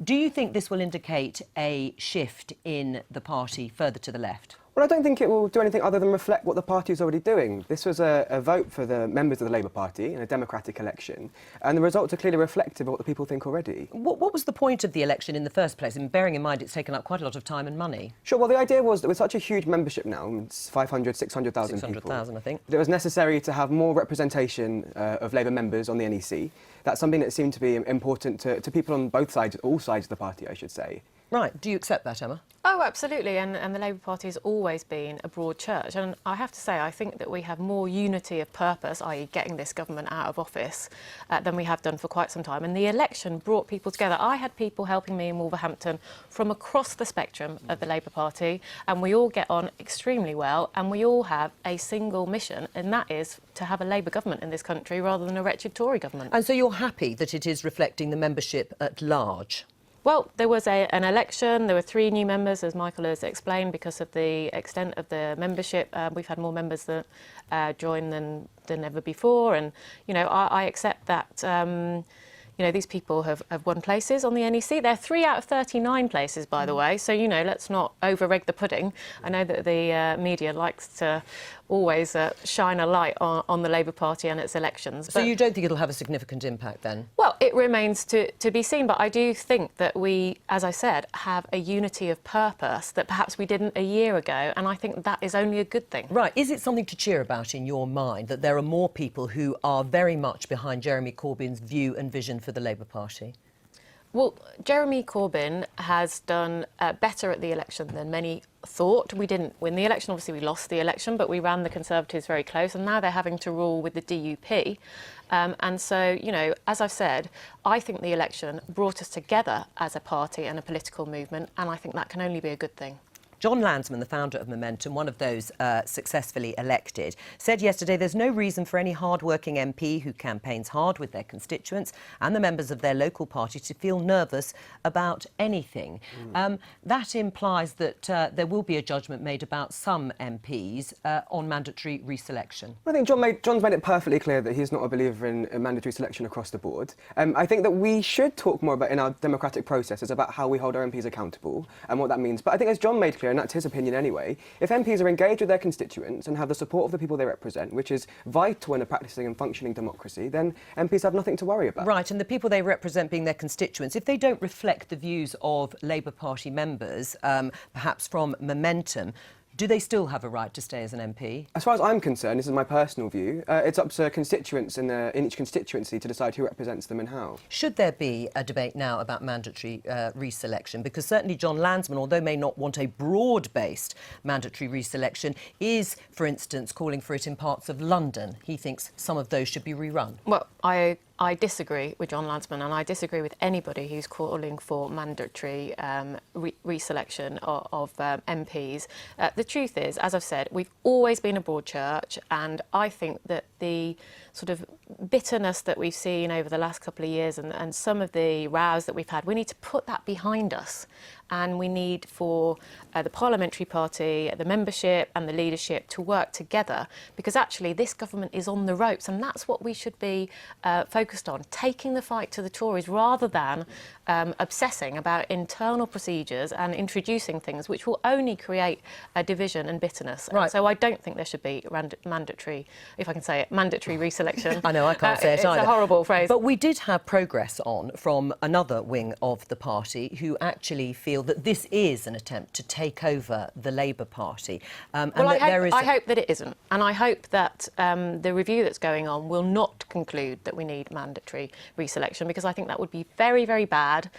Do you think this will indicate a shift in the party further to the left? Well, I don't think it will do anything other than reflect what the party is already doing. This was a vote for the members of the Labour Party in a democratic election, and the results are clearly reflective of what the people think already. What was the point of the election in the first place, and bearing in mind it's taken up quite a lot of time and money? Sure, well, the idea was that with such a huge membership now, it's 500, 600,000 people. 600,000, I think. It was necessary to have more representation of Labour members on the NEC. That's something that seemed to be important to people on both sides, all sides of the party, I should say. Right. Do you accept that, Emma? Oh, absolutely. And the Labour Party has always been a broad church. And I have to say, I think that we have more unity of purpose, i.e. getting this government out of office, than we have done for quite some time. And the election brought people together. I had people helping me in Wolverhampton from across the spectrum of the Labour Party, and we all get on extremely well, and we all have a single mission, and that is to have a Labour government in this country rather than a wretched Tory government. And so you're happy that it is reflecting the membership at large? Well, there was an election. There were 3 new members, as Michael has explained, because of the extent of the membership. We've had more members that join than ever before. And, you know, I accept that, you know, these people have won places on the NEC. They're 3 out of 39 places, by the way. So, you know, let's not over-reg the pudding. I know that the media likes to always shine a light on the Labour Party and its elections. So you don't think it'll have a significant impact then? Well, it remains to be seen, but I do think that we, as I said, have a unity of purpose that perhaps we didn't a year ago, and I think that is only a good thing. Right. Is it something to cheer about in your mind that there are more people who are very much behind Jeremy Corbyn's view and vision for the Labour Party? Well, Jeremy Corbyn has done better at the election than many thought. We didn't win the election, obviously we lost the election, but we ran the Conservatives very close, and now they're having to rule with the DUP. And so, you know, as I've said, I think the election brought us together as a party and a political movement, and I think that can only be a good thing. John Landsman, the founder of Momentum, one of those successfully elected, said yesterday there's no reason for any hard-working MP who campaigns hard with their constituents and the members of their local party to feel nervous about anything. That implies that there will be a judgment made about some MPs on mandatory reselection. I think John's made it perfectly clear that he's not a believer in mandatory selection across the board. I think that we should talk more about, in our democratic processes, about how we hold our MPs accountable and what that means. But I think, as John made clear, and that's his opinion anyway, if MPs are engaged with their constituents and have the support of the people they represent, which is vital in a practising and functioning democracy, then MPs have nothing to worry about. Right, and the people they represent being their constituents, if they don't reflect the views of Labour Party members, perhaps from Momentum, do they still have a right to stay as an MP? As far as I'm concerned, this is my personal view, it's up to constituents in each constituency to decide who represents them and how. Should there be a debate now about mandatory reselection? Because certainly John Landsman, although may not want a broad-based mandatory reselection, is, for instance, calling for it in parts of London. He thinks some of those should be rerun. Well, I disagree with John Landsman, and I disagree with anybody who's calling for mandatory reselection of MPs. The truth is, as I've said, we've always been a broad church, and I think that the sort of bitterness that we've seen over the last couple of years and some of the rows that we've had, we need to put that behind us. And we need for the parliamentary party, the membership and the leadership to work together, because actually this government is on the ropes, and that's what we should be focused on, taking the fight to the Tories rather than obsessing about internal procedures and introducing things which will only create a division and bitterness. Right. And so I don't think there should be mandatory, if I can say it, mandatory reselection. I know, I can't say it either. It's a horrible phrase. But we did have progress on from another wing of the party who actually feel that this is an attempt to take over the Labour Party. Well, I hope that it isn't. And I hope that the review that's going on will not conclude that we need mandatory reselection, because I think that would be very, very bad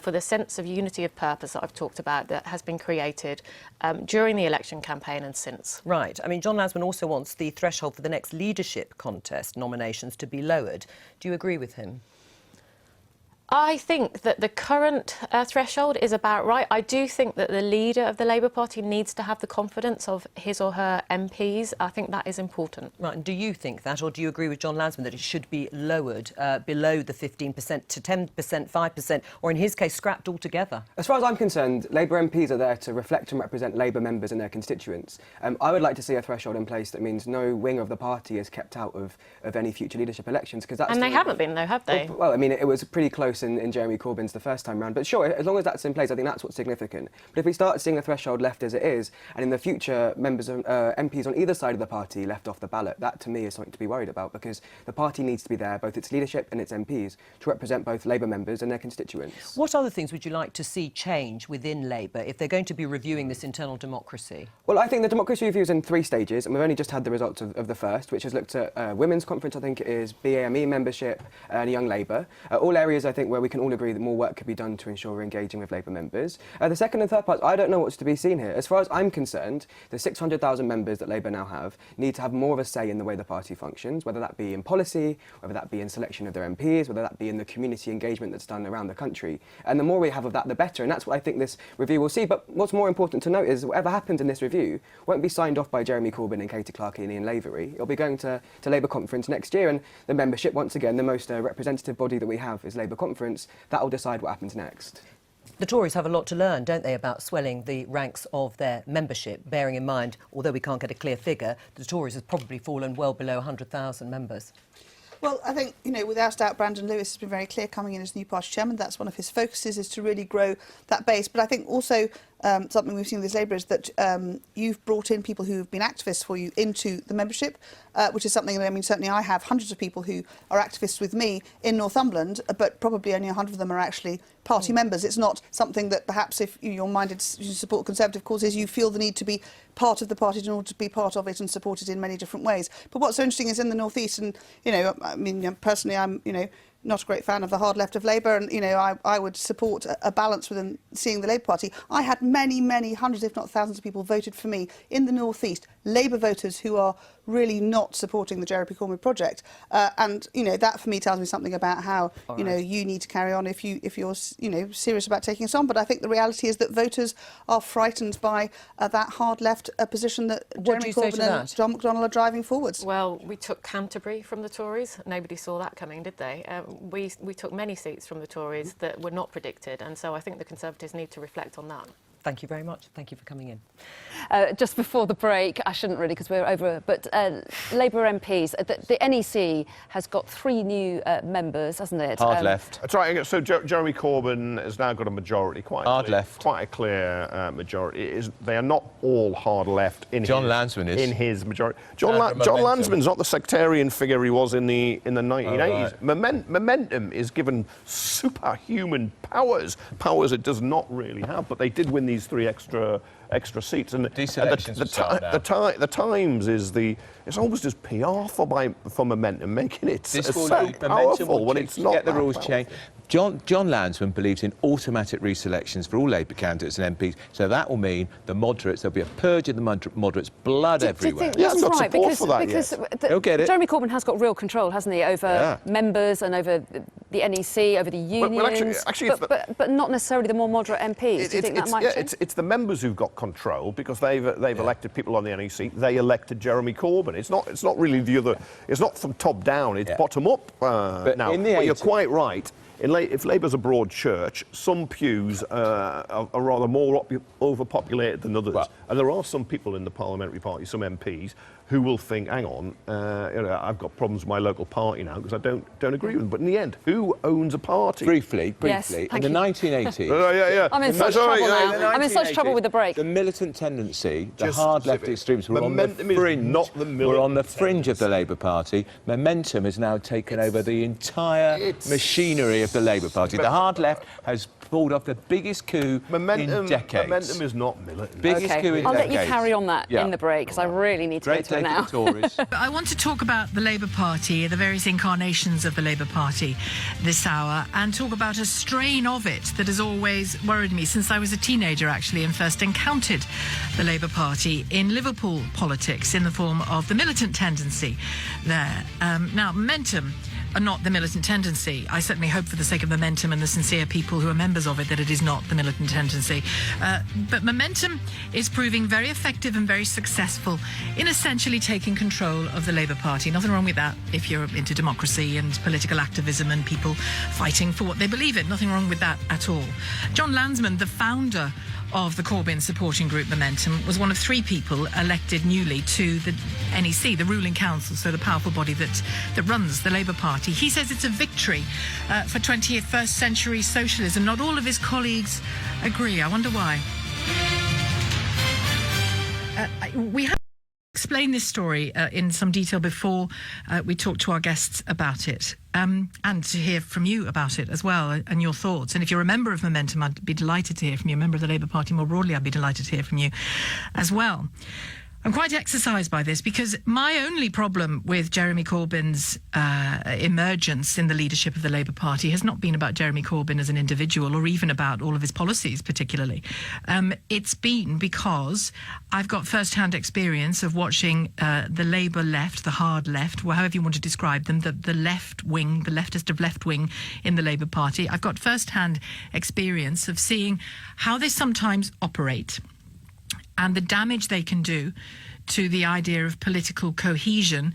for the sense of unity of purpose that I've talked about that has been created during the election campaign and since. Right. I mean, John Landsman also wants the threshold for the next leadership contest nominations to be lowered. Do you agree with him? I think that the current threshold is about right. I do think that the leader of the Labour Party needs to have the confidence of his or her MPs. I think that is important. Right, and do you think that, or do you agree with John Landsman that it should be lowered below the 15% to 10%, 5%, or in his case, scrapped altogether? As far as I'm concerned, Labour MPs are there to reflect and represent Labour members and their constituents. I would like to see a threshold in place that means no wing of the party is kept out of any future leadership elections. And they haven't been, though, have they? Well, I mean, it was pretty close in Jeremy Corbyn's the first time round. But sure, as long as that's in place, I think that's what's significant. But if we start seeing the threshold left as it is, and in the future members of MPs on either side of the party left off the ballot, that to me is something to be worried about, because the party needs to be there, both its leadership and its MPs, to represent both Labour members and their constituents. What other things would you like to see change within Labour if they're going to be reviewing this internal democracy? Well, I think the democracy review is in 3 stages, and we've only just had the results of the first, which has looked at Women's Conference, I think it is, BAME membership and Young Labour. All areas, I think, where we can all agree that more work could be done to ensure we're engaging with Labour members. The second and third parts, I don't know what's to be seen here. As far as I'm concerned, the 600,000 members that Labour now have need to have more of a say in the way the party functions, whether that be in policy, whether that be in selection of their MPs, whether that be in the community engagement that's done around the country. And the more we have of that, the better. And that's what I think this review will see. But what's more important to note is whatever happens in this review won't be signed off by Jeremy Corbyn and Katie Clark and Ian Lavery. It'll be going to Labour Conference next year, and the membership, once again, the most representative body that we have is Labour Conference. That will decide what happens next. The Tories have a lot to learn, don't they, about swelling the ranks of their membership, bearing in mind, although we can't get a clear figure, the Tories have probably fallen well below 100,000 members. Well, I think, you know, without doubt, Brandon Lewis has been very clear coming in as new party chairman. That's one of his focuses, is to really grow that base. But I think also something we've seen with Labour is that you've brought in people who have been activists for you into the membership, which is something that, I mean, certainly I have hundreds of people who are activists with me in Northumberland, but probably only 100 of them are actually party members. It's not something that perhaps if you're minded to support Conservative causes, you feel the need to be part of the party in order to be part of it and support it in many different ways. But what's so interesting is in the North East, and, you know, I mean, personally, I'm, you know, not a great fan of the hard left of Labour, and I would support a balance within seeing the Labour Party. I had many hundreds, if not thousands, of people voted for me in the North East, Labour voters who are really not supporting the Jeremy Corbyn project, and that for me tells me something about how you need to carry on if you're serious about taking us on. But I think the reality is that voters are frightened by that hard left position that Jeremy Corbyn and John McDonnell are driving forwards. Well, we took Canterbury from the Tories. Nobody saw that coming, did they? We took many seats from the Tories that were not predicted, and so I think the Conservatives need to reflect on that. Thank you very much. Thank you for coming in. Just before the break, I shouldn't really because we're over, but Labour MPs, the NEC has got 3 new members, hasn't it? Hard left. That's right. So Jeremy Corbyn has now got a majority, quite a clear majority. They are not all hard left in John Lansman is in his majority. John Lansman's not the sectarian figure he was in the 1980s. Right. Momentum is given superhuman powers it does not really have, but they did win these 3 extra seats, and the Times is it's almost just PR for Momentum, making it so powerful when it's not. Get the rules changed. John Lansman believes in automatic reselections for all Labour candidates and MPs, so that will mean the moderates, there'll be a purge of the moderates, blood everywhere. That's right, because he'll get it. Jeremy Corbyn has got real control, hasn't he, over members and over the NEC, over the unions, but not necessarily the more moderate MPs. Do you think that might change? It's the members who've got control because they've elected people on the NEC. They elected Jeremy Corbyn. It's not really the other. It's not from top down. It's bottom up now. But you're quite right. If Labour's a broad church, some pews are rather more overpopulated than others. And there are some people in the parliamentary party, some MPs, who will think, hang on, I've got problems with my local party now because I don't agree with them. But in the end, who owns a party? Briefly, yes, in the 1980s... I'm in such trouble now. I'm in such trouble with the break. The militant tendency, the hard left extremes were on the fringe of the Labour Party. Momentum has now taken over the entire machinery of the Labour Party. The hard left has pulled off the biggest coup in decades. Momentum is not militant. Biggest coup in I'll decades. let you carry on that in the break because I really need to go to it now. I want to talk about the Labour Party, the various incarnations of the Labour Party this hour, and talk about a strain of it that has always worried me since I was a teenager, actually, and first encountered the Labour Party in Liverpool politics in the form of the militant tendency there. Now, Momentum are not the militant tendency. I certainly hope for the sake of Momentum and the sincere people who are members of it that it is not the militant tendency. But Momentum is proving very effective and very successful in essentially taking control of the Labour Party. Nothing wrong with that if you're into democracy and political activism and people fighting for what they believe in. Nothing wrong with that at all. John Lansman, the founder of the Corbyn supporting group Momentum, was one of 3 people elected newly to the NEC, the ruling council, so the powerful body that runs the Labour Party. He says it's a victory for 21st century socialism. Not all of his colleagues agree. I wonder why. We have explained this story in some detail before we talked to our guests about it, and to hear from you about it as well and your thoughts. And if you're a member of Momentum, I'd be delighted to hear from you. A member of the Labour Party more broadly, I'd be delighted to hear from you as well. I'm quite exercised by this because my only problem with Jeremy Corbyn's emergence in the leadership of the Labour Party has not been about Jeremy Corbyn as an individual or even about all of his policies particularly. It's been because I've got first-hand experience of watching the Labour left, the hard left, however you want to describe them, the left wing, the leftist of left wing in the Labour Party. I've got first-hand experience of seeing how they sometimes operate and the damage they can do to the idea of political cohesion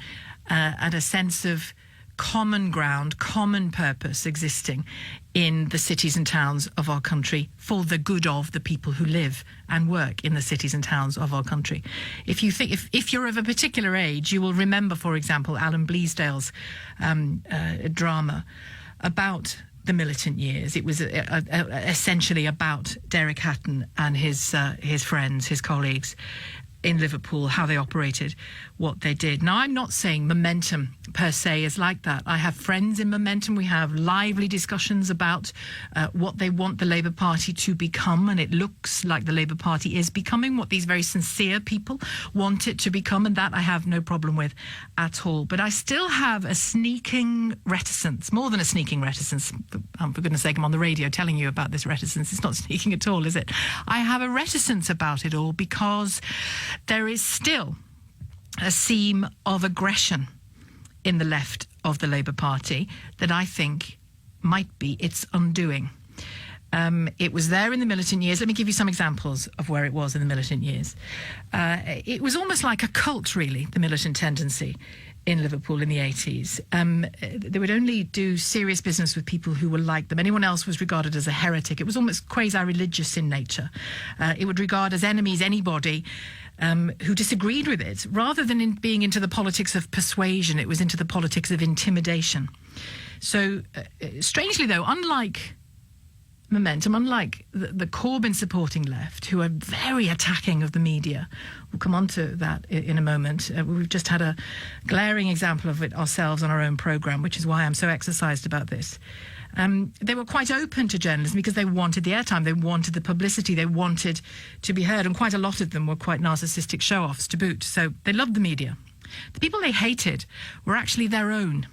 and a sense of common ground, common purpose existing in the cities and towns of our country for the good of the people who live and work in the cities and towns of our country. If you think, if you're of a particular age, you will remember, for example, Alan Bleasdale's drama about the militant years. It was essentially about Derek Hatton and his friends, his colleagues. in Liverpool, how they operated, what they did. Now, I'm not saying Momentum per se is like that. I have friends in Momentum. We have lively discussions about what they want the Labour Party to become, and it looks like the Labour Party is becoming what these very sincere people want it to become, and that I have no problem with at all. But I still have a sneaking reticence, more than a sneaking reticence. For goodness sake, I'm on the radio telling you about this reticence. It's not sneaking at all, is it? I have a reticence about it all because there is still a seam of aggression in the left of the Labour Party that I think might be its undoing. It was there in the militant years. Let me give you some examples of where it was in the militant years. It was almost like a cult, really, the militant tendency in Liverpool in the 80s. They would only do serious business with people who were like them. Anyone else was regarded as a heretic. It was almost quasi-religious in nature. It would regard as enemies anybody who disagreed with it. Rather than being into the politics of persuasion, it was into the politics of intimidation. So, strangely though, unlike Momentum, unlike the Corbyn supporting left, who are very attacking of the media, we'll come on to that in a moment. We've just had a glaring example of it ourselves on our own programme, which is why I'm so exercised about this. They were quite open to journalism because they wanted the airtime, they wanted the publicity, they wanted to be heard, and quite a lot of them were quite narcissistic show-offs to boot, so they loved the media. The people they hated were actually their own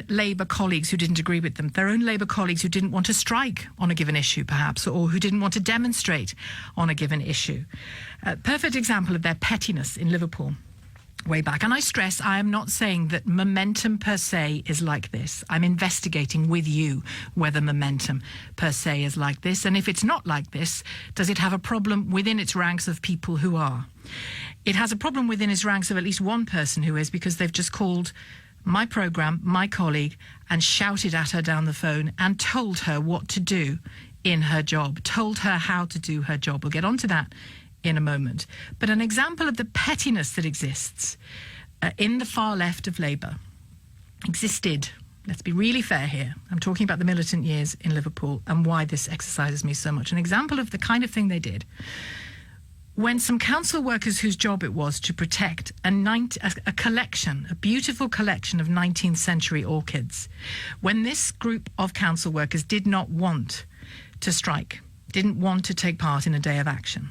Labour colleagues who didn't agree with them, their own Labour colleagues who didn't want to strike on a given issue, perhaps, or who didn't want to demonstrate on a given issue. Perfect example of their pettiness in Liverpool way back. And I stress, I am not saying that Momentum per se is like this. I'm investigating with you whether Momentum per se is like this. And if it's not like this, does it have a problem within its ranks of people who are? It has a problem within its ranks of at least one person who is, because they've just called my programme, my colleague, and shouted at her down the phone and told her what to do in her job, told her how to do her job. We'll get on to that in a moment. But an example of the pettiness that exists in the far left of Labour existed, let's be really fair here, I'm talking about the militant years in Liverpool and why this exercises me so much. An example of the kind of thing they did when some council workers whose job it was to protect a collection, a beautiful collection of 19th century orchids, when this group of council workers did not want to strike, didn't want to take part in a day of action.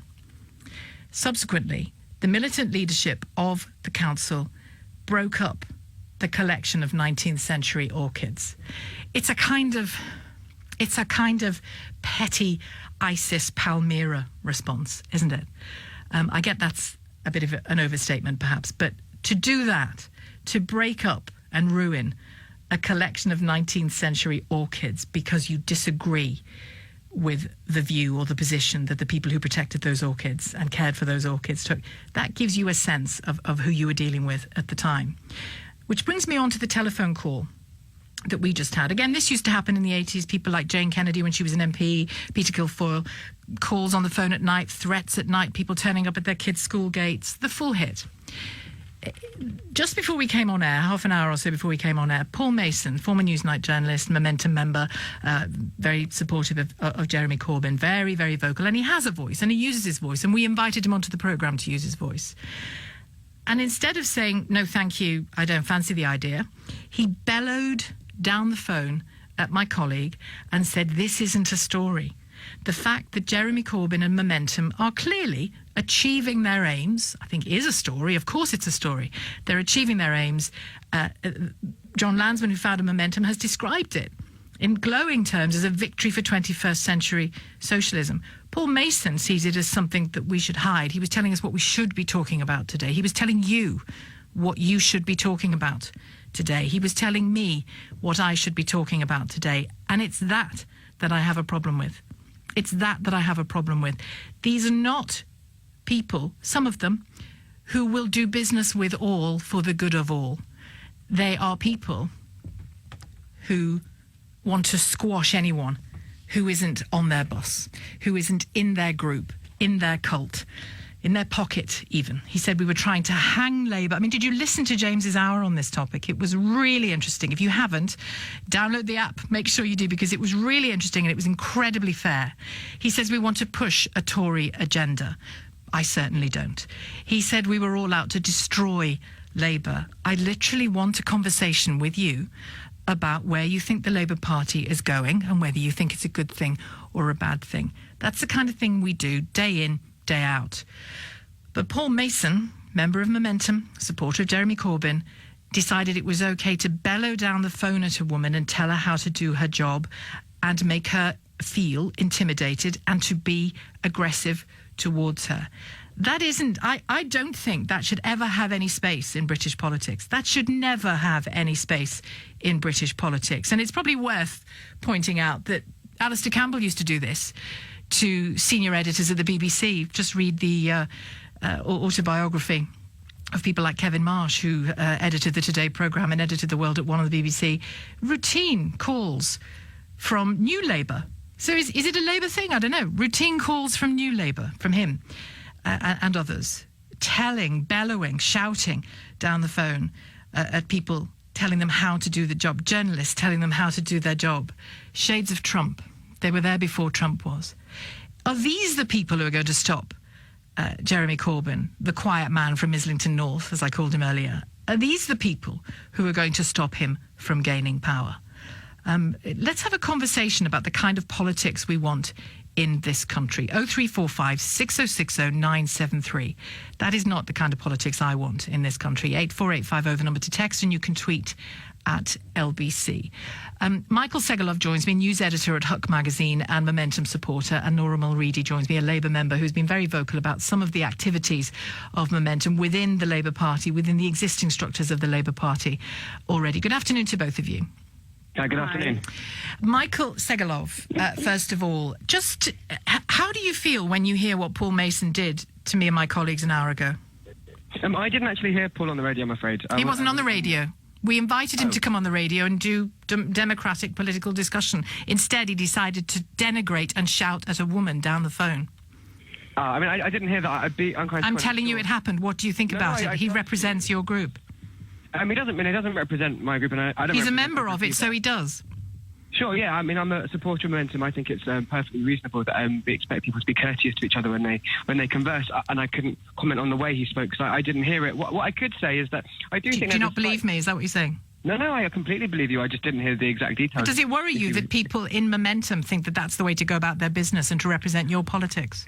Subsequently, the militant leadership of the council broke up the collection of 19th century orchids. It's a kind of petty ISIS Palmyra response, isn't it? I get that's a bit of an overstatement, perhaps, but to do that, to break up and ruin a collection of 19th century orchids because you disagree with the view or the position that the people who protected those orchids and cared for those orchids took, that gives you a sense of who you were dealing with at the time. Which brings me on to the telephone call that we just had. Again, this used to happen in the 80s. People like Jane Kennedy when she was an MP, Peter Guilfoyle, calls on the phone at night, threats at night, people turning up at their kids' school gates, the full hit. Just before we came on air, half an hour or so before we came on air, Paul Mason, former Newsnight journalist, Momentum member, very supportive of Jeremy Corbyn, very, very vocal, and he has a voice, and he uses his voice, and we invited him onto the programme to use his voice. And instead of saying, no, thank you, I don't fancy the idea, he bellowed down the phone at my colleague and said, this isn't a story. The fact that Jeremy Corbyn and Momentum are clearly achieving their aims, I think is a story. Of course it's a story. They're achieving their aims. John Lansman, who founded Momentum, has described it in glowing terms as a victory for 21st century socialism. Paul Mason sees it as something that we should hide. He was telling us what we should be talking about today. He was telling you what you should be talking about today. He was telling me what I should be talking about today. And it's that I have a problem with. It's that I have a problem with. These are not people, some of them, who will do business with all for the good of all. They are people who want to squash anyone who isn't on their bus, who isn't in their group, in their cult, in their pocket even. He said we were trying to hang Labour. I mean, did you listen to James's hour on this topic? It was really interesting. If you haven't, download the app. Make sure you do, because it was really interesting and it was incredibly fair. He says we want to push a Tory agenda. I certainly don't. He said we were all out to destroy Labour. I literally want a conversation with you about where you think the Labour Party is going and whether you think it's a good thing or a bad thing. That's the kind of thing we do day in, day out. But Paul Mason, member of Momentum, supporter of Jeremy Corbyn, decided it was okay to bellow down the phone at a woman and tell her how to do her job and make her feel intimidated and to be aggressive towards her. That isn't, I don't think that should ever have any space in British politics. That should never have any space in British politics. And it's probably worth pointing out that Alistair Campbell used to do this to senior editors at the BBC. Just read the autobiography of people like Kevin Marsh, who edited the Today programme and edited The World at One on the BBC. Routine calls from New Labour. So is it a Labour thing? I don't know. Routine calls from New Labour, from him and others, bellowing, shouting down the phone at people, telling them how to do the job. Journalists telling them how to do their job. Shades of Trump. They were there before Trump was. Are these the people who are going to stop Jeremy Corbyn, the quiet man from Islington North, as I called him earlier? Are these the people who are going to stop him from gaining power? Let's have a conversation about the kind of politics we want in this country. 0345 6060 973. That is not the kind of politics I want in this country. 84850, the number to text, and you can tweet at LBC. Michael Segalov joins me, news editor at Huck magazine and Momentum supporter, and Nora Mulready joins me, a Labour member who's been very vocal about some of the activities of Momentum within the Labour Party, within the existing structures of the Labour Party already. Good afternoon to both of you. Good afternoon. Michael Segalov, first of all, just how do you feel when you hear what Paul Mason did to me and my colleagues an hour ago? I didn't actually hear Paul on the radio, I'm afraid. He wasn't on the radio. We invited him to come on the radio and do democratic political discussion. Instead, he decided to denigrate and shout at a woman down the phone. I didn't hear that. I'm telling you it happened. What do you think about it? He represents your group. He doesn't represent my group, and I don't. He's a member of it, so he does. Sure, yeah. I'm a supporter of Momentum. I think it's perfectly reasonable that we expect people to be courteous to each other when they converse. And I couldn't comment on the way he spoke because I didn't hear it. What I could say is that I do think. Do you not believe me? Is that what you're saying? No, I completely believe you. I just didn't hear the exact details. But does it worry you that people in Momentum think that that's the way to go about their business and to represent your politics?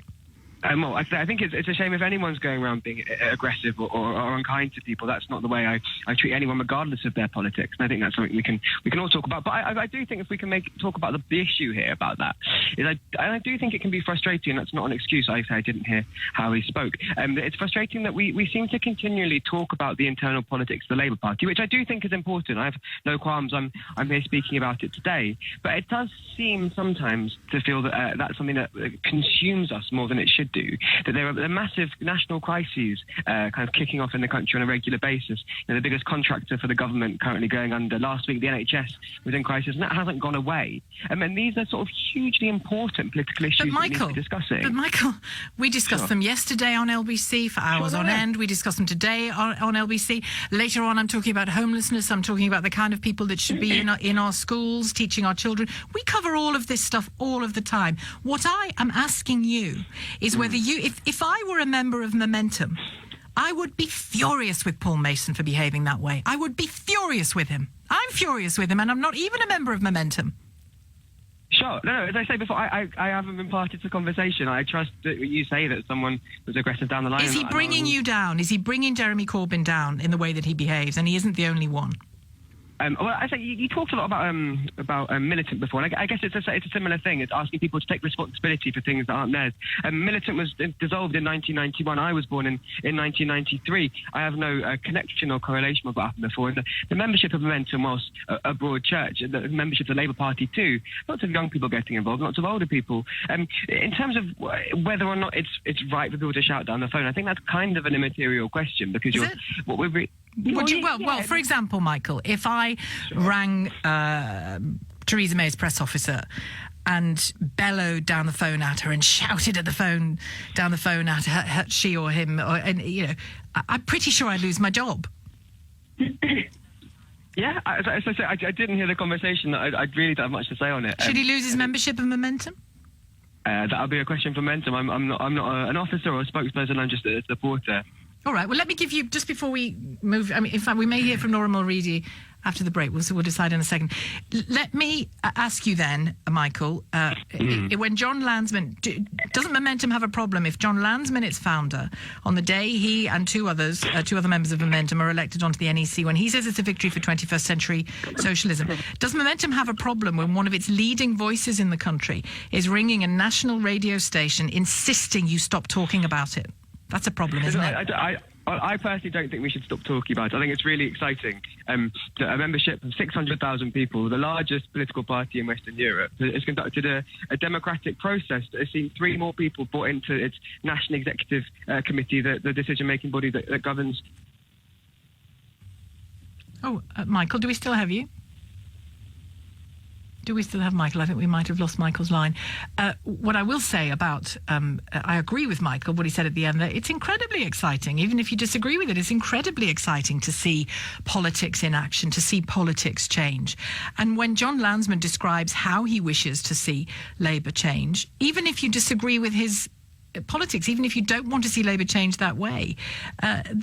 Well, I think it's a shame if anyone's going around being aggressive or unkind to people. That's not the way I treat anyone, regardless of their politics. And I think that's something we can all talk about. But I do think if we can talk about the issue here about that, is I do think it can be frustrating. That's not an excuse. I didn't hear how he spoke. It's frustrating that we seem to continually talk about the internal politics of the Labour Party, which I do think is important. I have no qualms. I'm here speaking about it today. But it does seem sometimes to feel that that's something that consumes us more than it should do, that there are massive national crises kind of kicking off in the country on a regular basis. The biggest contractor for the government currently going under. Last week, the NHS was in crisis, and that hasn't gone away. And these are sort of hugely important political issues that we need to be discussing. But Michael, we discussed them yesterday on LBC for hours on end. We discussed them today on LBC. Later on, I'm talking about homelessness. I'm talking about the kind of people that should be in our schools, teaching our children. We cover all of this stuff all of the time. What I am asking you is whether if I were a member of Momentum, I would be furious with Paul Mason for behaving that way. I would be furious with him. I'm furious with him, and I'm not even a member of Momentum. Sure. No, as I say before, I haven't been part of the conversation. I trust that you say that someone was aggressive down the line. Is he bringing you down? Is he bringing Jeremy Corbyn down in the way that he behaves? And he isn't the only one. Well, I say you talked a lot about Militant before, and I guess it's a similar thing. It's asking people to take responsibility for things that aren't theirs. Militant was dissolved in 1991. I was born in 1993. I have no connection or correlation with what happened before. The membership of Momentum was a broad church. The membership of the Labour Party too. Lots of young people getting involved, lots of older people. In terms of whether or not it's right for people to shout down the phone, I think that's kind of an immaterial question because for example, Michael, if I rang Theresa May's press officer and bellowed down the phone at her and shouted at the phone down the phone at her, she or him, I'm pretty sure I'd lose my job. Yeah, as I say, I didn't hear the conversation. I really don't have much to say on it. Should he lose his membership of Momentum? that'll be a question for Momentum. I'm not an officer or a spokesperson. I'm just a supporter. All right. Well, let me give you, just before we move, I mean, in fact, we may hear from Nora Mulready after the break. We'll decide in a second. Let me ask you then, Michael, when John Landsman, doesn't Momentum have a problem if John Landsman, its founder, on the day he and two other members of Momentum are elected onto the NEC, when he says it's a victory for 21st century socialism, does Momentum have a problem when one of its leading voices in the country is ringing a national radio station insisting you stop talking about it? That's a problem, isn't it? I personally don't think we should stop talking about it. I think it's really exciting. A membership of 600,000 people, the largest political party in Western Europe, has conducted a democratic process that has seen 3 more people brought into its National Executive Committee, the decision-making body that governs. Oh, Michael, do we still have you? Do we still have Michael? I think we might have lost Michael's line. What I will say about, I agree with Michael, what he said at the end there, it's incredibly exciting. Even if you disagree with it, it's incredibly exciting to see politics in action, to see politics change. And when John Landsman describes how he wishes to see Labour change, even if you disagree with his politics, even if you don't want to see Labour change that way,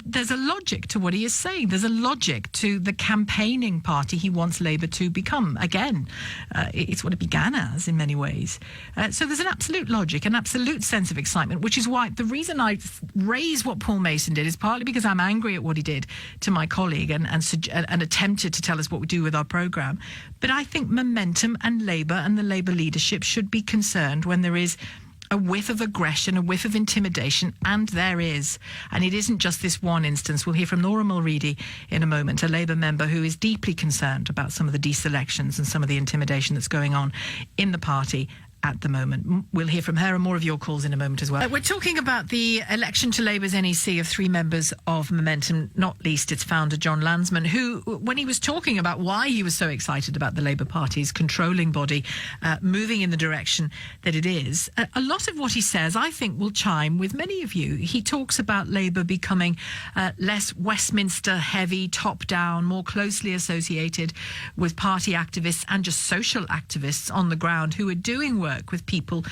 there's a logic to what he is saying. There's a logic to the campaigning party he wants Labour to become. Again, it's what it began as in many ways. So there's an absolute logic, an absolute sense of excitement, which is why the reason I raise what Paul Mason did is partly because I'm angry at what he did to my colleague and attempted to tell us what we do with our programme. But I think Momentum and Labour and the Labour leadership should be concerned when there is a whiff of aggression, a whiff of intimidation, and there is. And it isn't just this one instance. We'll hear from Nora Mulready in a moment, a Labour member who is deeply concerned about some of the deselections and some of the intimidation that's going on in the party at the moment. We'll hear from her and more of your calls in a moment as well. We're talking about the election to Labour's NEC of 3 members of Momentum, not least its founder, John Landsman, who, when he was talking about why he was so excited about the Labour Party's controlling body moving in the direction that it is, a lot of what he says, I think, will chime with many of you. He talks about Labour becoming less Westminster-heavy, top-down, more closely associated with party activists and just social activists on the ground who are doing work with people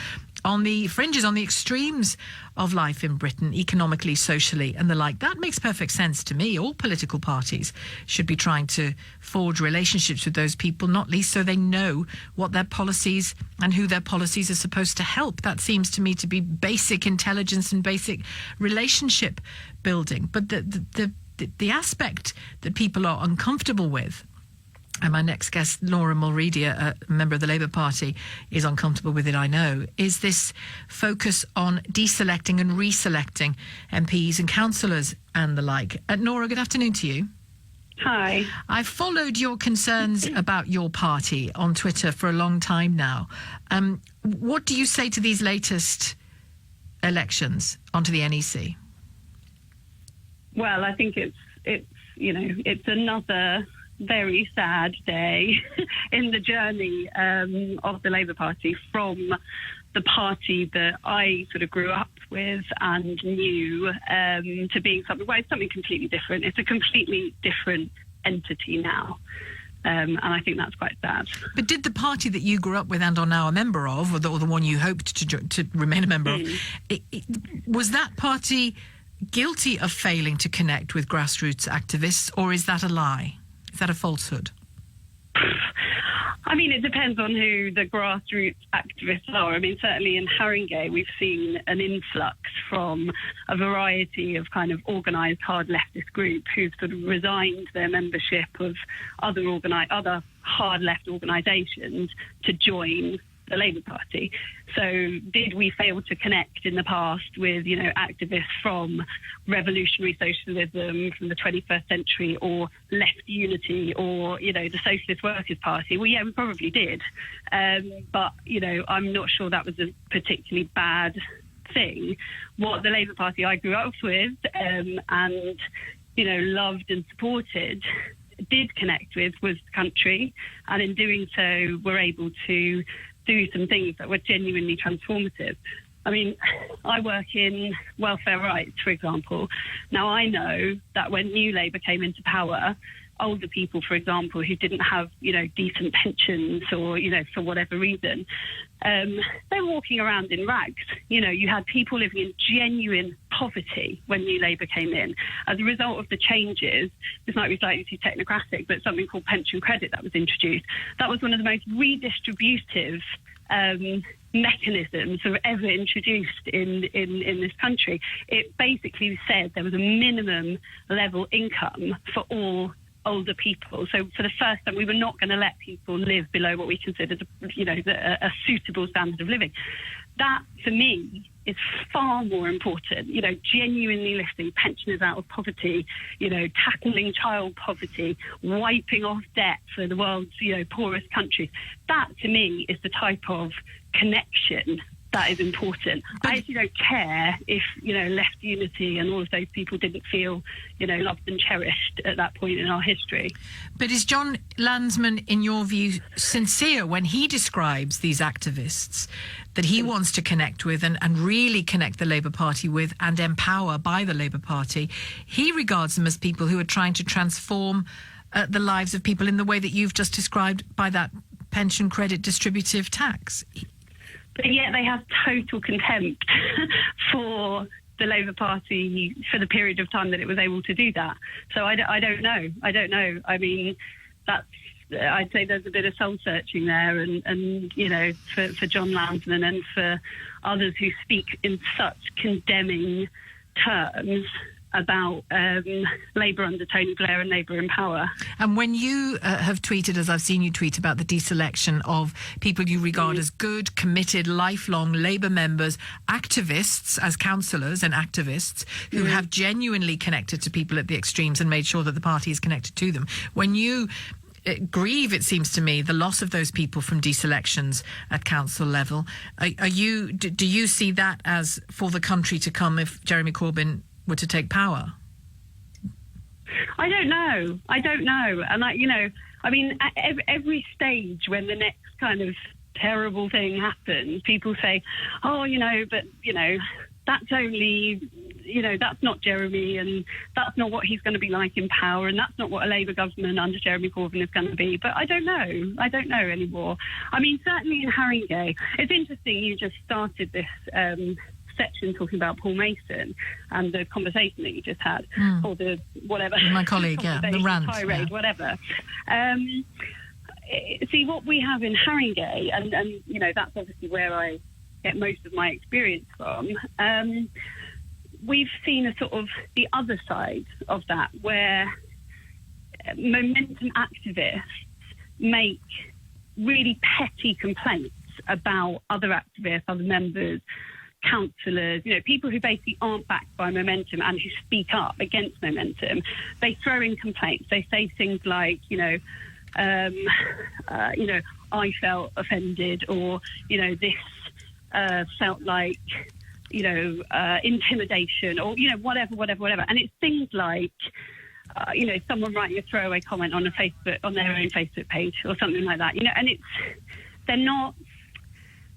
on the fringes, on the extremes of life in Britain, economically, socially, and the like. That makes perfect sense to me. All political parties should be trying to forge relationships with those people, not least so they know what their policies and who their policies are supposed to help. That seems to me to be basic intelligence and basic relationship building. But the aspect that people are uncomfortable with, and my next guest, Nora Mulready, a member of the Labour Party, is uncomfortable with it, I know, is this focus on deselecting and reselecting MPs and councillors and the like. Nora, good afternoon to you. Hi. I've followed your concerns about your party on Twitter for a long time now. What do you say to these latest elections onto the NEC? Well, I think it's another very sad day in the journey of the Labour Party from the party that I sort of grew up with and knew to being something completely different. It's a completely different entity now. And I think that's quite sad. But did the party that you grew up with and are now a member of, or the one you hoped to remain a member of, was that party guilty of failing to connect with grassroots activists, or is that a lie? Is that a falsehood? I mean, it depends on who the grassroots activists are. I mean, certainly in Haringey, we've seen an influx from a variety of kind of organised hard leftist groups who've sort of resigned their membership of other hard left organisations to join the Labour Party. So did we fail to connect in the past with, activists from revolutionary socialism, from the 21st century, or left unity, or, the Socialist Workers' Party? Well, yeah, we probably did. But, I'm not sure that was a particularly bad thing. What the Labour Party I grew up with and, loved and supported did connect with was the country, and in doing so were able to do some things that were genuinely transformative. I mean, I work in welfare rights, for example. Now, I know that when New Labour came into power, older people, for example, who didn't have, decent pensions or, for whatever reason, they were walking around in rags. You had people living in genuine poverty when New Labour came in. As a result of the changes, this might be slightly too technocratic, but something called pension credit that was introduced. That was one of the most redistributive mechanisms that were ever introduced in this country. It basically said there was a minimum level income for all older people. So for the first time, we were not going to let people live below what we considered, a suitable standard of living. That, for me, is far more important. Genuinely lifting pensioners out of poverty, tackling child poverty, wiping off debt for the world's, poorest countries. That, to me, is the type of connection that is important. I actually don't care if, Left Unity and all of those people didn't feel, loved and cherished at that point in our history. But is John Landsman, in your view, sincere when he describes these activists that he wants to connect with and really connect the Labour Party with and empower by the Labour Party? He regards them as people who are trying to transform the lives of people in the way that you've just described by that pension credit distributive tax. But yet they have total contempt for the Labour Party for the period of time that it was able to do that. So I don't know. I mean, I'd say there's a bit of soul-searching there, and for John Landsman and for others who speak in such condemning terms about Labour under Tony Blair and Labour in power. And when you have tweeted, as I've seen you tweet, about the deselection of people you regard as good, committed, lifelong Labour members, activists as councillors and activists who have genuinely connected to people at the extremes and made sure that the party is connected to them, when you grieve, it seems to me, the loss of those people from deselections at council level, do you see that as for the country to come if Jeremy Corbyn were to take power? I don't know. And at every stage when the next kind of terrible thing happens, people say, that's only, that's not Jeremy, and that's not what he's going to be like in power, and that's not what a Labour government under Jeremy Corbyn is going to be. But I don't know anymore. I mean, certainly in Haringey, it's interesting you just started this section talking about Paul Mason and the conversation that you just had, or the whatever. My colleague, the rant. Tirade, whatever. See, what we have in Haringey, and that's obviously where I get most of my experience from, we've seen a sort of the other side of that, where momentum activists make really petty complaints about other activists, other members, councillors, people who basically aren't backed by momentum and who speak up against momentum. They throw in complaints. They say things like, I felt offended, or, this felt like, intimidation, or, whatever. And it's things like, someone writing a throwaway comment on their own Facebook page or something like that, and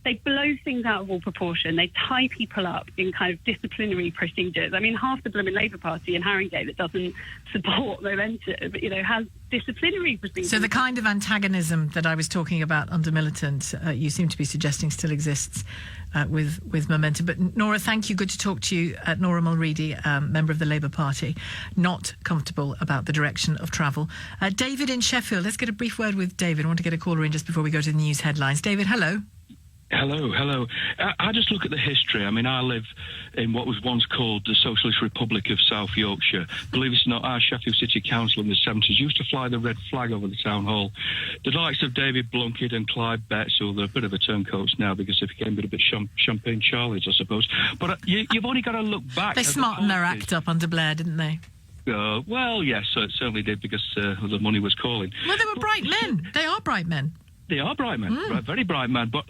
they blow things out of all proportion. They tie people up in kind of disciplinary procedures. I mean, half the blooming Labour Party in Haringey that doesn't support momentum, has disciplinary procedures. So the kind of antagonism that I was talking about under Militant, you seem to be suggesting still exists with momentum. But Nora, thank you. Good to talk to you. Nora Mulready, member of the Labour Party, not comfortable about the direction of travel. David in Sheffield. Let's get a brief word with David. I want to get a caller in just before we go to the news headlines. David, hello. Hello. I just look at the history. I mean, I live in what was once called the Socialist Republic of South Yorkshire. Believe it or not, our Sheffield City Council in the 70s used to fly the red flag over the town hall. The likes of David Blunkett and Clive Betts, who are a bit of a turncoats now because they became a bit champagne Charlies, I suppose. But you've only got to look back. They smartened their act up under Blair, didn't they? Well, yes, it certainly did, because the money was calling. Well, they were bright men. They are bright men. They are bright men, very bright men. But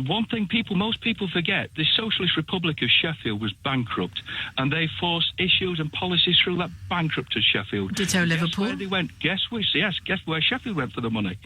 one thing most people forget, the Socialist Republic of Sheffield was bankrupt, and they forced issues and policies through that bankrupted Sheffield. Ditto Liverpool. Guess where they went? Guess where Sheffield went for the money?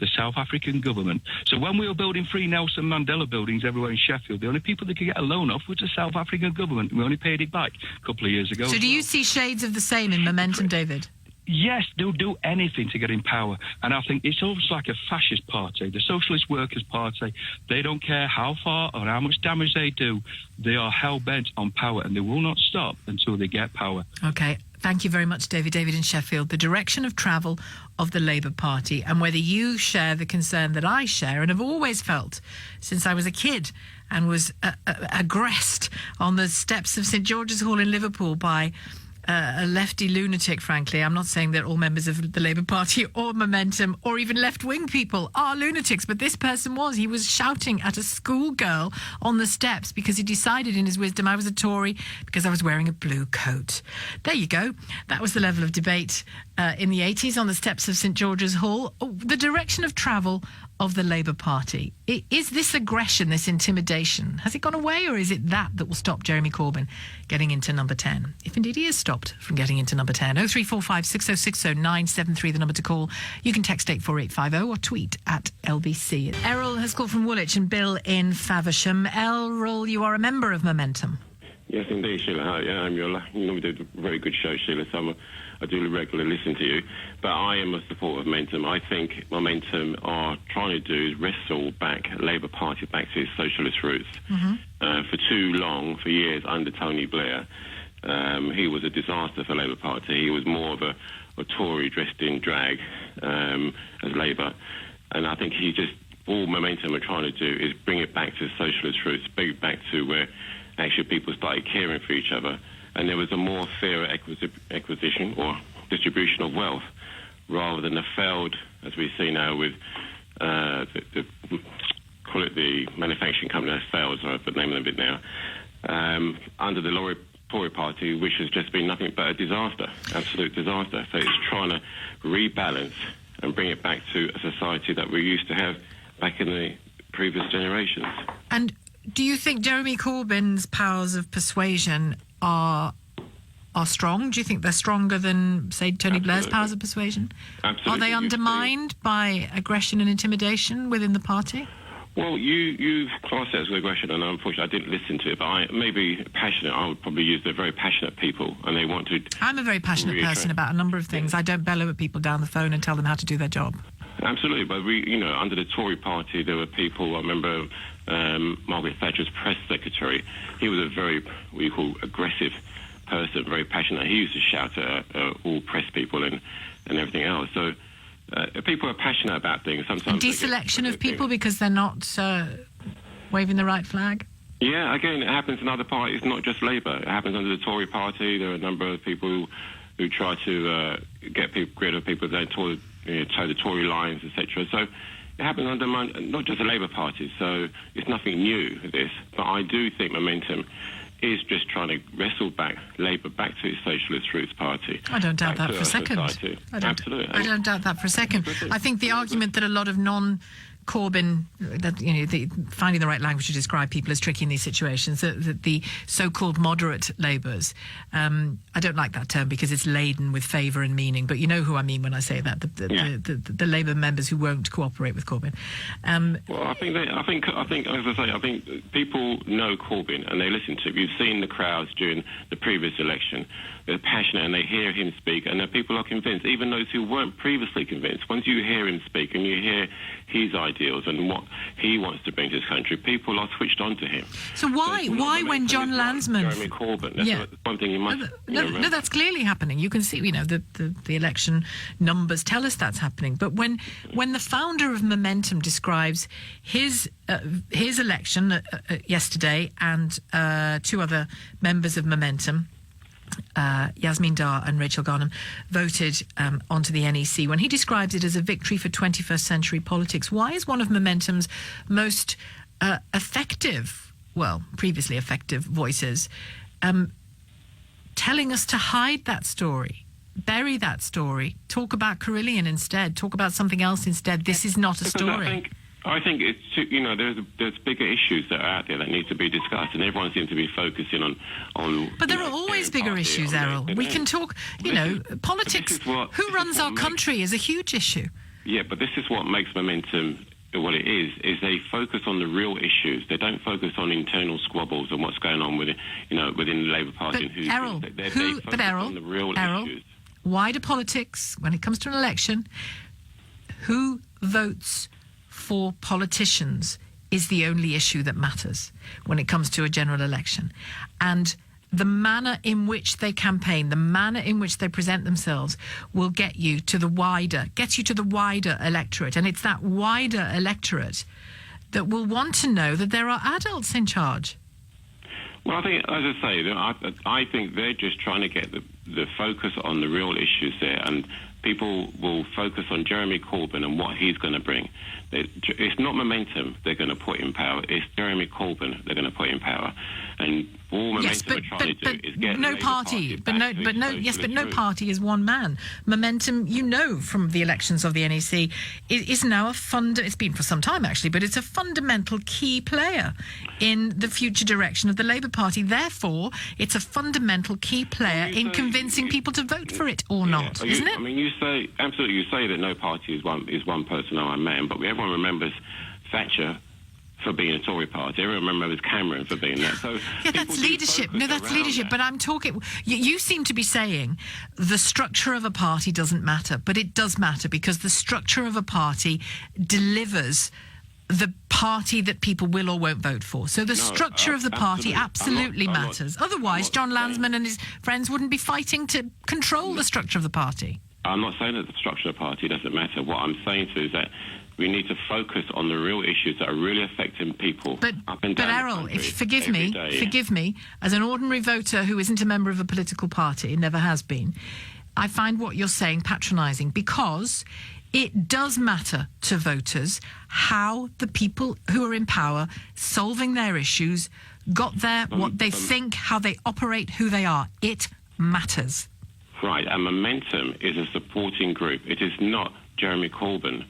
The South African government. So when we were building 3 Nelson Mandela buildings everywhere in Sheffield, the only people that could get a loan off was the South African government. We only paid it back a couple of years ago. So do you see shades of the same in momentum, David? yes, they'll do anything to get in power. And I think it's almost like a fascist party, the Socialist Workers' Party. They don't care how far or how much damage they do. They are hell-bent on power, and they will not stop until they get power. OK. Thank you very much, David. David in Sheffield. The direction of travel of the Labour Party, and whether you share the concern that I share and have always felt since I was a kid and was aggressed on the steps of St George's Hall in Liverpool by a lefty lunatic, frankly. I'm not saying that all members of the Labour Party or Momentum or even left-wing people are lunatics, but this person was. He was shouting at a schoolgirl on the steps because he decided in his wisdom I was a Tory because I was wearing a blue coat. There you go. That was the level of debate in the 80s on the steps of St George's Hall. Oh, the direction of travel of the Labour Party. Is this aggression, this intimidation, has it gone away, or is it that will stop Jeremy Corbyn getting into number 10? If indeed he is stopped from getting into number 10. 0345 6060 973, the number to call. You can text 84850 or tweet at LBC. Errol has called from Woolwich and Bill in Faversham. Errol, you are a member of Momentum. Yes, indeed, Sheila. Hi, you normally do a very good show, Sheila, so I do regularly listen to you. But I am a supporter of Momentum. I think Momentum are trying to do is wrestle back Labour Party back to its socialist roots. For too long, for years, under Tony Blair, he was a disaster for Labour Party. He was more of a Tory dressed in drag as Labour. And I think all Momentum are trying to do is bring it back to socialist roots, bring it back to where actually people started caring for each other, and there was a more fairer acquisition or distribution of wealth, rather than the failed, as we see now with call it the manufacturing company that failed, sorry for the name of it now, under the Tory party, which has just been nothing but a disaster, absolute disaster. So it's trying to rebalance and bring it back to a society that we used to have back in the previous generations. And do you think Jeremy Corbyn's powers of persuasion are strong? Do you think they're stronger than, say, Tony Blair's powers of persuasion? Absolutely. Are they undermined by aggression and intimidation within the party? Well, you've classed it as aggression, and unfortunately I didn't listen to it, but I would probably use the very passionate people, and they want to... I'm a very passionate person about a number of things. I don't bellow at people down the phone and tell them how to do their job. Absolutely, but under the Tory party, there were people, I remember Margaret Thatcher's press secretary. He was a very, what you call, aggressive person, very passionate. He used to shout at all press people and everything else. So people are passionate about things. Sometimes deselection of people because they're not waving the right flag? Yeah, again, it happens in other parties, not just Labour. It happens under the Tory party. There are a number of people who try to get rid of people that toe the Tory lines, etc. So it happens under not just the Labour Party, so it's nothing new, this. But I do think Momentum is just trying to wrestle back Labour back to its socialist roots party. I don't doubt that for a second. Absolutely. I don't doubt that for a second. I think the argument that a lot of Corbyn, finding the right language to describe people as tricky in these situations, that the so-called moderate Labours, I don't like that term because it's laden with favour and meaning, but you know who I mean when I say that, the Labour members who won't cooperate with Corbyn. Well, I think, as I say, I think people know Corbyn and they listen to him. You've seen the crowds during the previous election. They're passionate and they hear him speak, and the people are convinced, even those who weren't previously convinced. Once you hear him speak and you hear his ideals and what he wants to bring to this country, people are switched on to him. So why when John Landsman... Jeremy Corbyn, that's one thing you must... No, that's clearly happening. You can see, the election numbers tell us that's happening. But when the founder of Momentum describes his election yesterday and two other members of Momentum, Yasmin Dar and Rachel Garnham, voted onto the NEC. When he describes it as a victory for 21st century politics, why is one of Momentum's most previously effective voices telling us to hide that story, bury that story, talk about Carillion instead, talk about something else instead? This is not a story. I think it's there's bigger issues that are out there that need to be discussed, and everyone seems to be focusing on. But there are always bigger issues, Errol. We can talk. Politics. Who runs our country is a huge issue. Yeah, but this is what makes Momentum what it is they focus on the real issues. They don't focus on internal squabbles and what's going on within the Labour Party. But Errol, they focus on the real issues. wider politics, when it comes to an election, who votes for politicians is the only issue that matters when it comes to a general election. And the manner in which they campaign, the manner in which they present themselves will get you to the wider electorate. And it's that wider electorate that will want to know that there are adults in charge. Well, I think, as I say, I think they're just trying to get the focus on the real issues there, and people will focus on Jeremy Corbyn and what he's going to bring. It's not Momentum they're going to put in power, it's Jeremy Corbyn they're going to put in power. And all Momentum are trying to do is get no party, no party is one man. Momentum, you know from the elections of the NEC, is now it's been for some time actually, but it's a fundamental key player in the future direction of the Labour Party. Therefore, it's a fundamental key player in convincing people to vote for it or not, isn't it? I mean, you say that no party is one person or one man, but everyone remembers Thatcher for being a Tory party. Everyone remembers Cameron for being that. So yeah, that's leadership. No, that's leadership. But I'm talking... You seem to be saying the structure of a party doesn't matter, but it does matter because the structure of a party delivers the party that people will or won't vote for. So the structure of the party absolutely matters. Otherwise, John Lansman and his friends wouldn't be fighting to control the structure of the party. I'm not saying that the structure of the party doesn't matter. What I'm saying is that we need to focus on the real issues that are really affecting people up and down But Errol, forgive me, as an ordinary voter who isn't a member of a political party, never has been, I find what you're saying patronising, because it does matter to voters how the people who are in power, solving their issues, got there, what they think, how they operate, who they are. It matters. Right, and Momentum is a supporting group. It is not Jeremy Corbyn.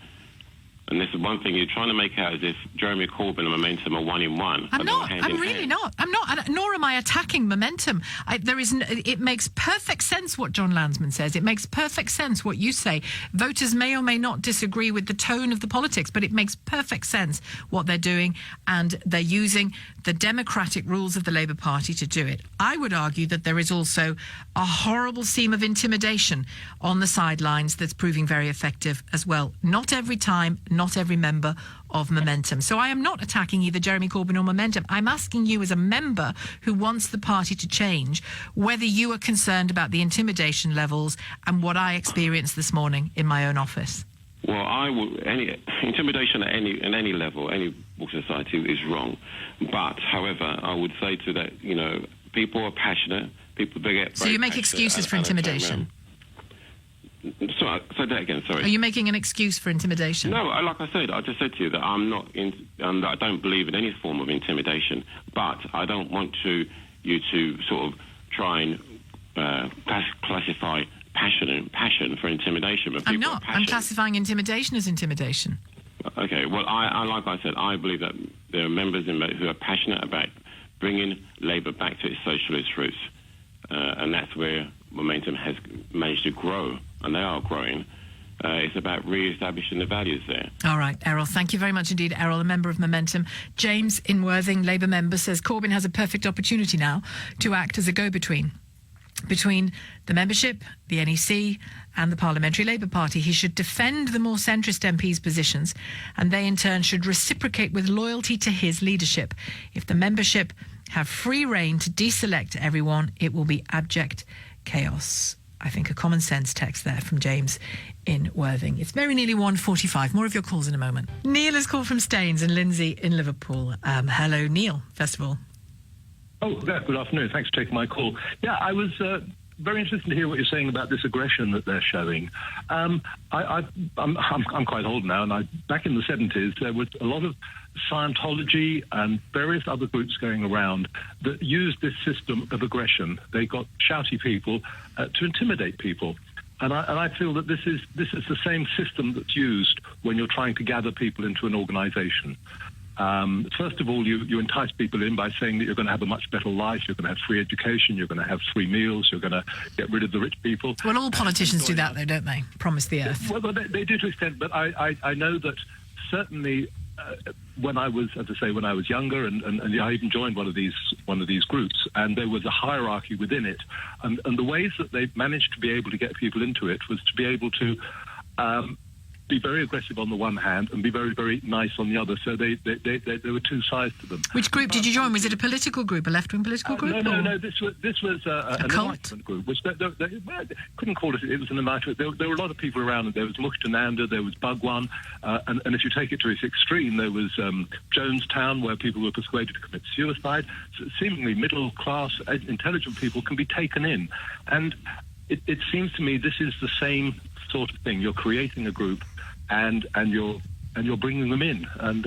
And this is one thing you're trying to make out as if Jeremy Corbyn and Momentum are one in one. I'm not. I'm really not. I'm not. Nor am I attacking Momentum. It makes perfect sense what John Lansman says. It makes perfect sense what you say. Voters may or may not disagree with the tone of the politics, but it makes perfect sense what they're doing, and they're using the democratic rules of the Labour Party to do it. I would argue that there is also a horrible seam of intimidation on the sidelines that's proving very effective as well. Not every time, not every member of Momentum. So I am not attacking either Jeremy Corbyn or Momentum. I'm asking you as a member who wants the party to change whether you are concerned about the intimidation levels and what I experienced this morning in my own office. Well, any intimidation at any level, any society is wrong. But, however, I would say to that, people are passionate. People they get. So you make excuses for intimidation? Sorry, say that again. Sorry. Are you making an excuse for intimidation? No, like I said, I just said to you that I don't believe in any form of intimidation. But I don't want you to sort of try and classify passion for intimidation. But I'm not. I'm classifying intimidation as intimidation. Okay. Well, like I said, I believe that there are members who are passionate about bringing Labour back to its socialist roots, and that's where Momentum has managed to grow, and they are growing. It's about re-establishing the values there. All right, Errol, thank you very much indeed. Errol, a member of Momentum. James in Worthing, Labour member, says Corbyn has a perfect opportunity now to act as a go-between between the membership, the NEC and the Parliamentary Labour Party. He should defend the more centrist MPs' positions, and they in turn should reciprocate with loyalty to his leadership. If the membership have free rein to deselect everyone, it will be abject chaos. I think a common sense text there from James in Worthing. It's very nearly 1:45. More of your calls in a moment. Neil has called from Staines and Lindsay in Liverpool. Hello, Neil, first of all. Oh, yeah, good afternoon. Thanks for taking my call. Yeah, I was very interested to hear what you're saying about this aggression that they're showing. I'm quite old now, and back in the 70s, there was a lot of Scientology and various other groups going around that used this system of aggression. They got shouty people to intimidate people. And I feel that this is the same system that's used when you're trying to gather people into an organisation. First of all, you entice people in by saying that you're going to have a much better life, you're going to have free education, you're going to have free meals, you're going to get rid of the rich people. Well, all politicians do that, though, don't they? Promise the earth. Well, they do to an extent, but I know that certainly when I was, as I say, when I was younger, and I even joined one of these groups, and there was a hierarchy within it, and the ways that they managed to be able to get people into it was to be able to be very aggressive on the one hand and be very, very nice on the other. So there were two sides to them. Which group did you join? Was it a political group, a left-wing political group? No. This was an enlightenment group, which they couldn't call it. It was an enlightenment. There were a lot of people around, and there was Mukhtananda, there was Bhagwan, and if you take it to its extreme, there was Jonestown, where people were persuaded to commit suicide. So seemingly middle-class, intelligent people can be taken in, and it seems to me this is the same sort of thing. You're creating a group, and you're bringing them in, and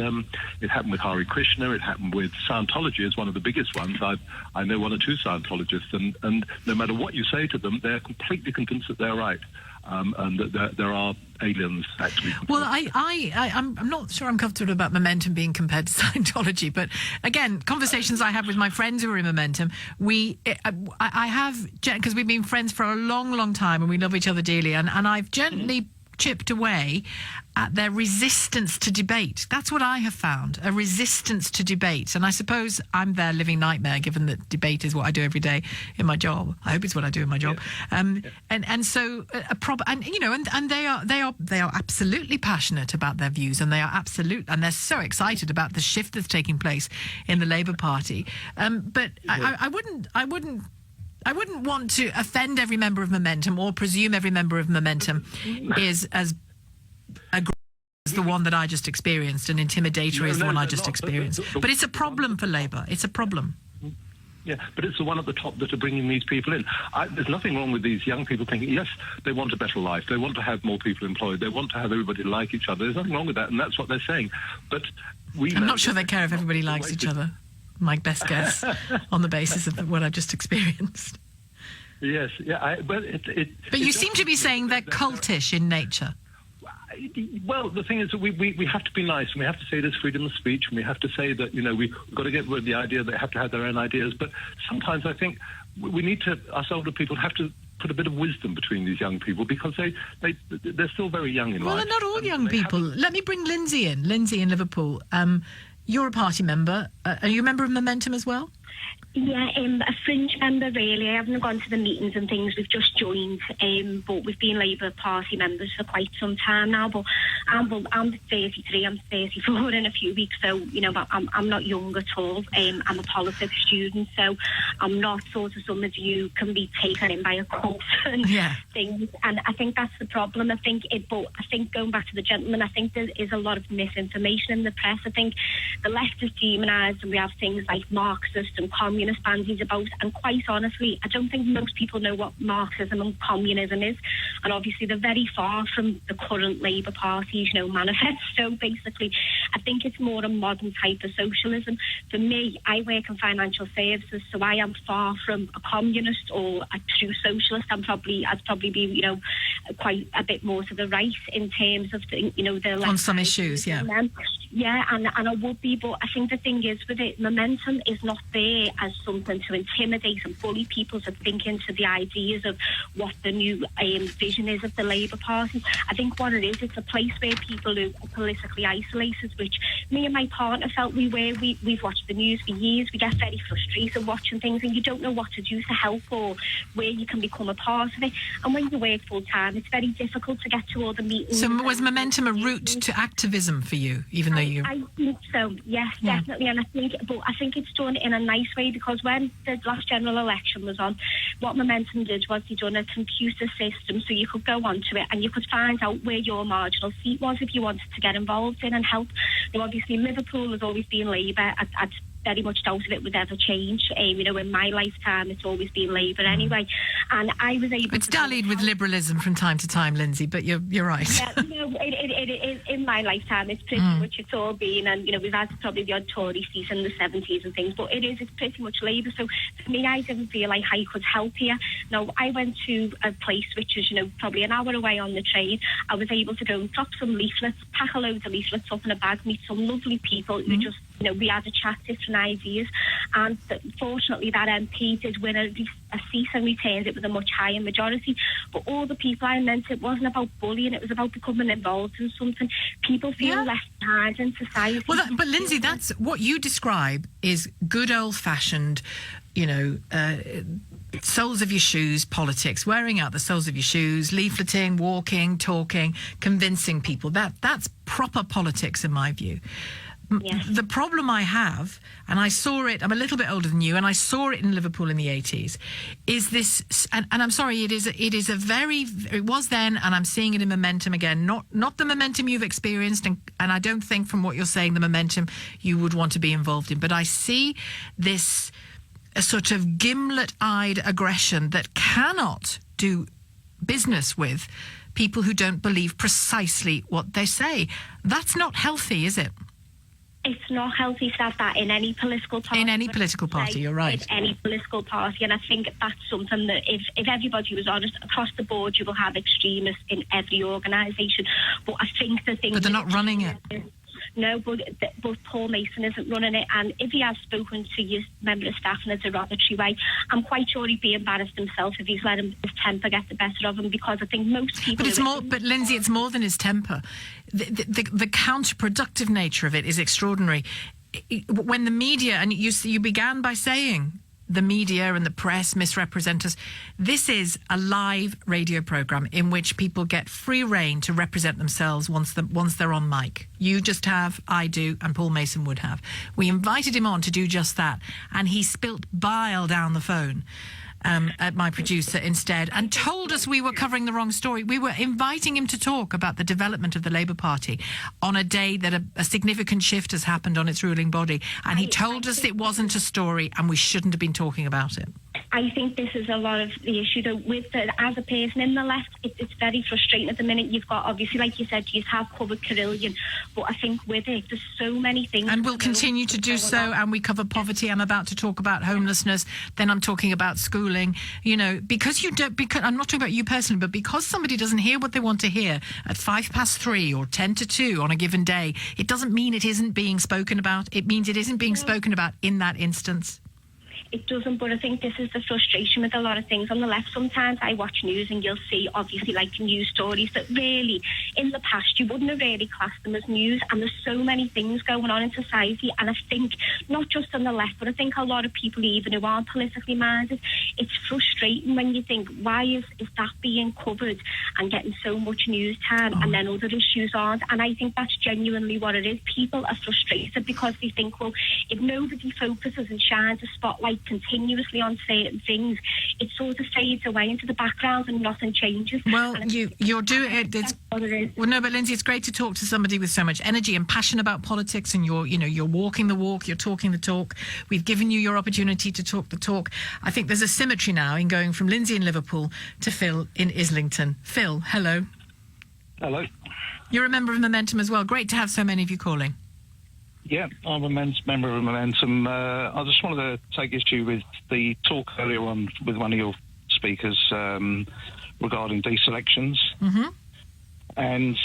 it happened with Hare Krishna. It happened with Scientology as one of the biggest ones. I know one or two Scientologists, and no matter what you say to them, they're completely convinced that they're right, and that there are aliens actually. Well, I'm not sure I'm comfortable about Momentum being compared to Scientology, but again, conversations I have with my friends who are in Momentum, I have, because we've been friends for a long, long time, and we love each other dearly, and I've gently chipped away at their resistance to debate. That's what I have found, a resistance to debate. And I suppose I'm their living nightmare, given that debate is what I do every day in my job. I hope it's what I do in my job. And so and they are absolutely passionate about their views, and they're so excited about the shift that's taking place in the Labour Party. But I wouldn't want to offend every member of Momentum or presume every member of Momentum is as aggressive as the one that I just experienced and intimidatory as the one I just experienced. But it's a problem for Labour. It's a problem. Yeah, but it's the one at the top that are bringing these people in. There's nothing wrong with these young people thinking, yes, they want a better life. They want to have more people employed. They want to have everybody like each other. There's nothing wrong with that, and that's what they're saying. But I'm not sure they care if everybody likes each other. My best guess on the basis of what I've just experienced. Yes, yeah, but you seem to be saying they're cultish in nature. Well, the thing is that we have to be nice, and we have to say there's freedom of speech, and we have to say that, we've got to get rid of the idea that they have to have their own ideas. But sometimes I think we need to, us older people, have to put a bit of wisdom between these young people, because they're still very young in life. Well, they're not all young people. Let me bring Lindsay in. Lindsay in Liverpool. You're a party member. Are you a member of Momentum as well? Yeah, a fringe member, really. I haven't gone to the meetings and things. We've just joined, but we've been Labour Party members for quite some time now. But I'm 33, I'm 34 in a few weeks, so, I'm not young at all. I'm a politics student, so I'm not sort of some of you can be taken in by a cult and things. And I think that's the problem. But I think going back to the gentleman, I think there is a lot of misinformation in the press. I think the left is demonised, and we have things like Marxist and communist bandies about, and quite honestly, I don't think most people know what Marxism and communism is, and obviously they're very far from the current Labour Party's manifesto. Basically, I think it's more a modern type of socialism. For me, I work in financial services, so I am far from a communist or a true socialist. I'd probably be quite a bit more to the right in terms of the left on some issues, and I would be, but I think the thing is with it, Momentum is not there as something to intimidate and bully people to think into the ideas of what the new vision is of the Labour Party. I think what it is, it's a place where people who are politically isolated, which me and my partner felt we were. We've watched the news for years. We get very frustrated watching things, and you don't know what to do to help or where you can become a part of it. And when you work full time, it's very difficult to get to all the meetings. So was Momentum a route to activism for you, even though you... I think so, yes, definitely. And I think it's done in a nice way, because when the last general election was on, what Momentum did was he done a computer system so you could go onto it and you could find out where your marginal seat was if you wanted to get involved in and help. Obviously Liverpool has always been Labour. I'd very much doubt if it would ever change. In my lifetime, it's always been Labour anyway. And I was able. It's dallied with liberalism from time to time, Lindsay. But you're right. Yeah, it in my lifetime, it's pretty much it's all been. And we've had probably the odd Tory seat in the 70s and things, but it's pretty much Labour. So for me, I didn't feel like I could help here. No, I went to a place which is, probably an hour away on the train. I was able to go and drop some leaflets, pack a load of leaflets up in a bag, meet some lovely people who just, we had a chat, different ideas. And fortunately, that MP did win a seat and retained it with a much higher majority. But all the people I met, it wasn't about bullying, it was about becoming involved in something. People feel left behind in society. Well, but Lindsay, that's what you describe is good old-fashioned, soles of your shoes politics, wearing out the soles of your shoes, leafleting, walking, talking, convincing people. That's proper politics in my view. Yes. The problem I have, and I saw it, I'm a little bit older than you, and I saw it in Liverpool in the 80s, is this, and I'm sorry, it was then, and I'm seeing it in Momentum again, not the momentum you've experienced, and I don't think from what you're saying the momentum you would want to be involved in, but I see this a sort of gimlet-eyed aggression that cannot do business with people who don't believe precisely what they say. That's not healthy, is it? It's not healthy to have that in any political party. In any political party, you're right. In any political party, and I think that's something that if everybody was honest, across the board, you will have extremists in every organisation. But I think the thing... But they're not running it. No, but Paul Mason isn't running it, and if he has spoken to your member of staff in a derogatory way, I'm quite sure he'd be embarrassed himself if he's let his temper get the better of him, because I think most people... But Lindsay, it's more than his temper. The counterproductive nature of it is extraordinary. When the media, and you began by saying the media and the press misrepresent us. This is a live radio programme in which people get free rein to represent themselves once they're on mic. You just have, I do, and Paul Mason would have. We invited him on to do just that, and he spilt bile down the phone at my producer instead, and told us we were covering the wrong story. We were inviting him to talk about the development of the Labour Party on a day that a significant shift has happened on its ruling body, and he told us it wasn't a story and we shouldn't have been talking about it. I think this is a lot of the issue, though, as a person in the left, it's very frustrating at the minute. You've got, obviously, like you said, you have covered Carillion, but I think with it, there's so many things. And we'll continue to do so, and we cover poverty. I'm about to talk about homelessness, then I'm talking about schooling. Because I'm not talking about you personally, but because somebody doesn't hear what they want to hear at 3:05 or 1:50 on a given day, it doesn't mean it isn't being spoken about. It means it isn't being spoken about in that instance. It doesn't, but I think this is the frustration with a lot of things on the left. Sometimes I watch news and you'll see, obviously, like news stories that really, in the past, you wouldn't have really classed them as news, and there's so many things going on in society, and I think, not just on the left, but I think a lot of people, even who aren't politically minded, it's frustrating when you think, why is that being covered and getting so much news time, and then other issues aren't? And I think that's genuinely what it is. People are frustrated because they think, well, if nobody focuses and shines a spotlight continuously on certain things, it sort of fades away into the background and nothing changes. Well, you're doing it. Well, no, but Lindsay, it's great to talk to somebody with so much energy and passion about politics, and you're walking the walk, you're talking the talk. We've given you your opportunity to talk the talk. I think there's a symmetry now in going from Lindsay in Liverpool to Phil in Islington. Phil, hello. Hello. You're a member of Momentum as well. Great to have so many of you calling. Yeah, I'm a member of Momentum. I just wanted to take issue with the talk earlier on with one of your speakers regarding deselections. Mm-hmm. And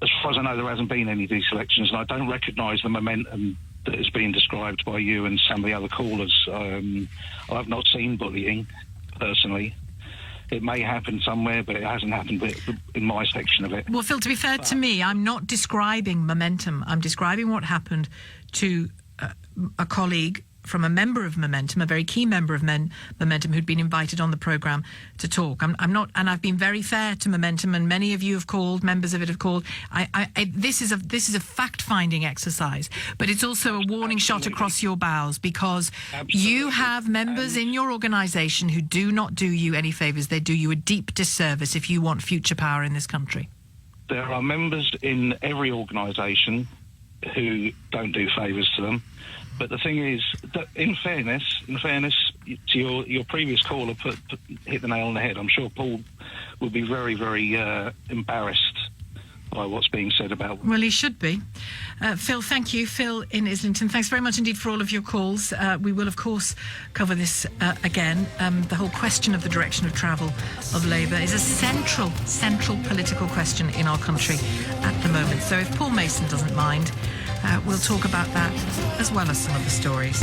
as far as I know, there hasn't been any deselections, and I don't recognise the momentum that is being described by you and some of the other callers. I've not seen bullying, personally. It may happen somewhere, but it hasn't happened in my section of it. Well, Phil, to be fair to me, I'm not describing Momentum. I'm describing what happened to a colleague from a member of Momentum, a very key member of Momentum, who'd been invited on the programme to talk. I'm not, and I've been very fair to Momentum, and many of you have called, members of it have called. This is a fact-finding exercise, but it's also a warning shot across your bows, because you have members in your organisation who do not do you any favours. They do you a deep disservice if you want future power in this country. There are members in every organisation who don't do favours to them. But the thing is, that in fairness to your previous caller, hit the nail on the head. I'm sure Paul would be very, very embarrassed by what's being said about Well, he should be. Phil, thank you. Phil in Islington, thanks very much indeed for all of your calls. We will, of course, cover this again. The whole question of the direction of travel of Labour is a central political question in our country at the moment. So if Paul Mason doesn't mind, we'll talk about that as well as some of the stories.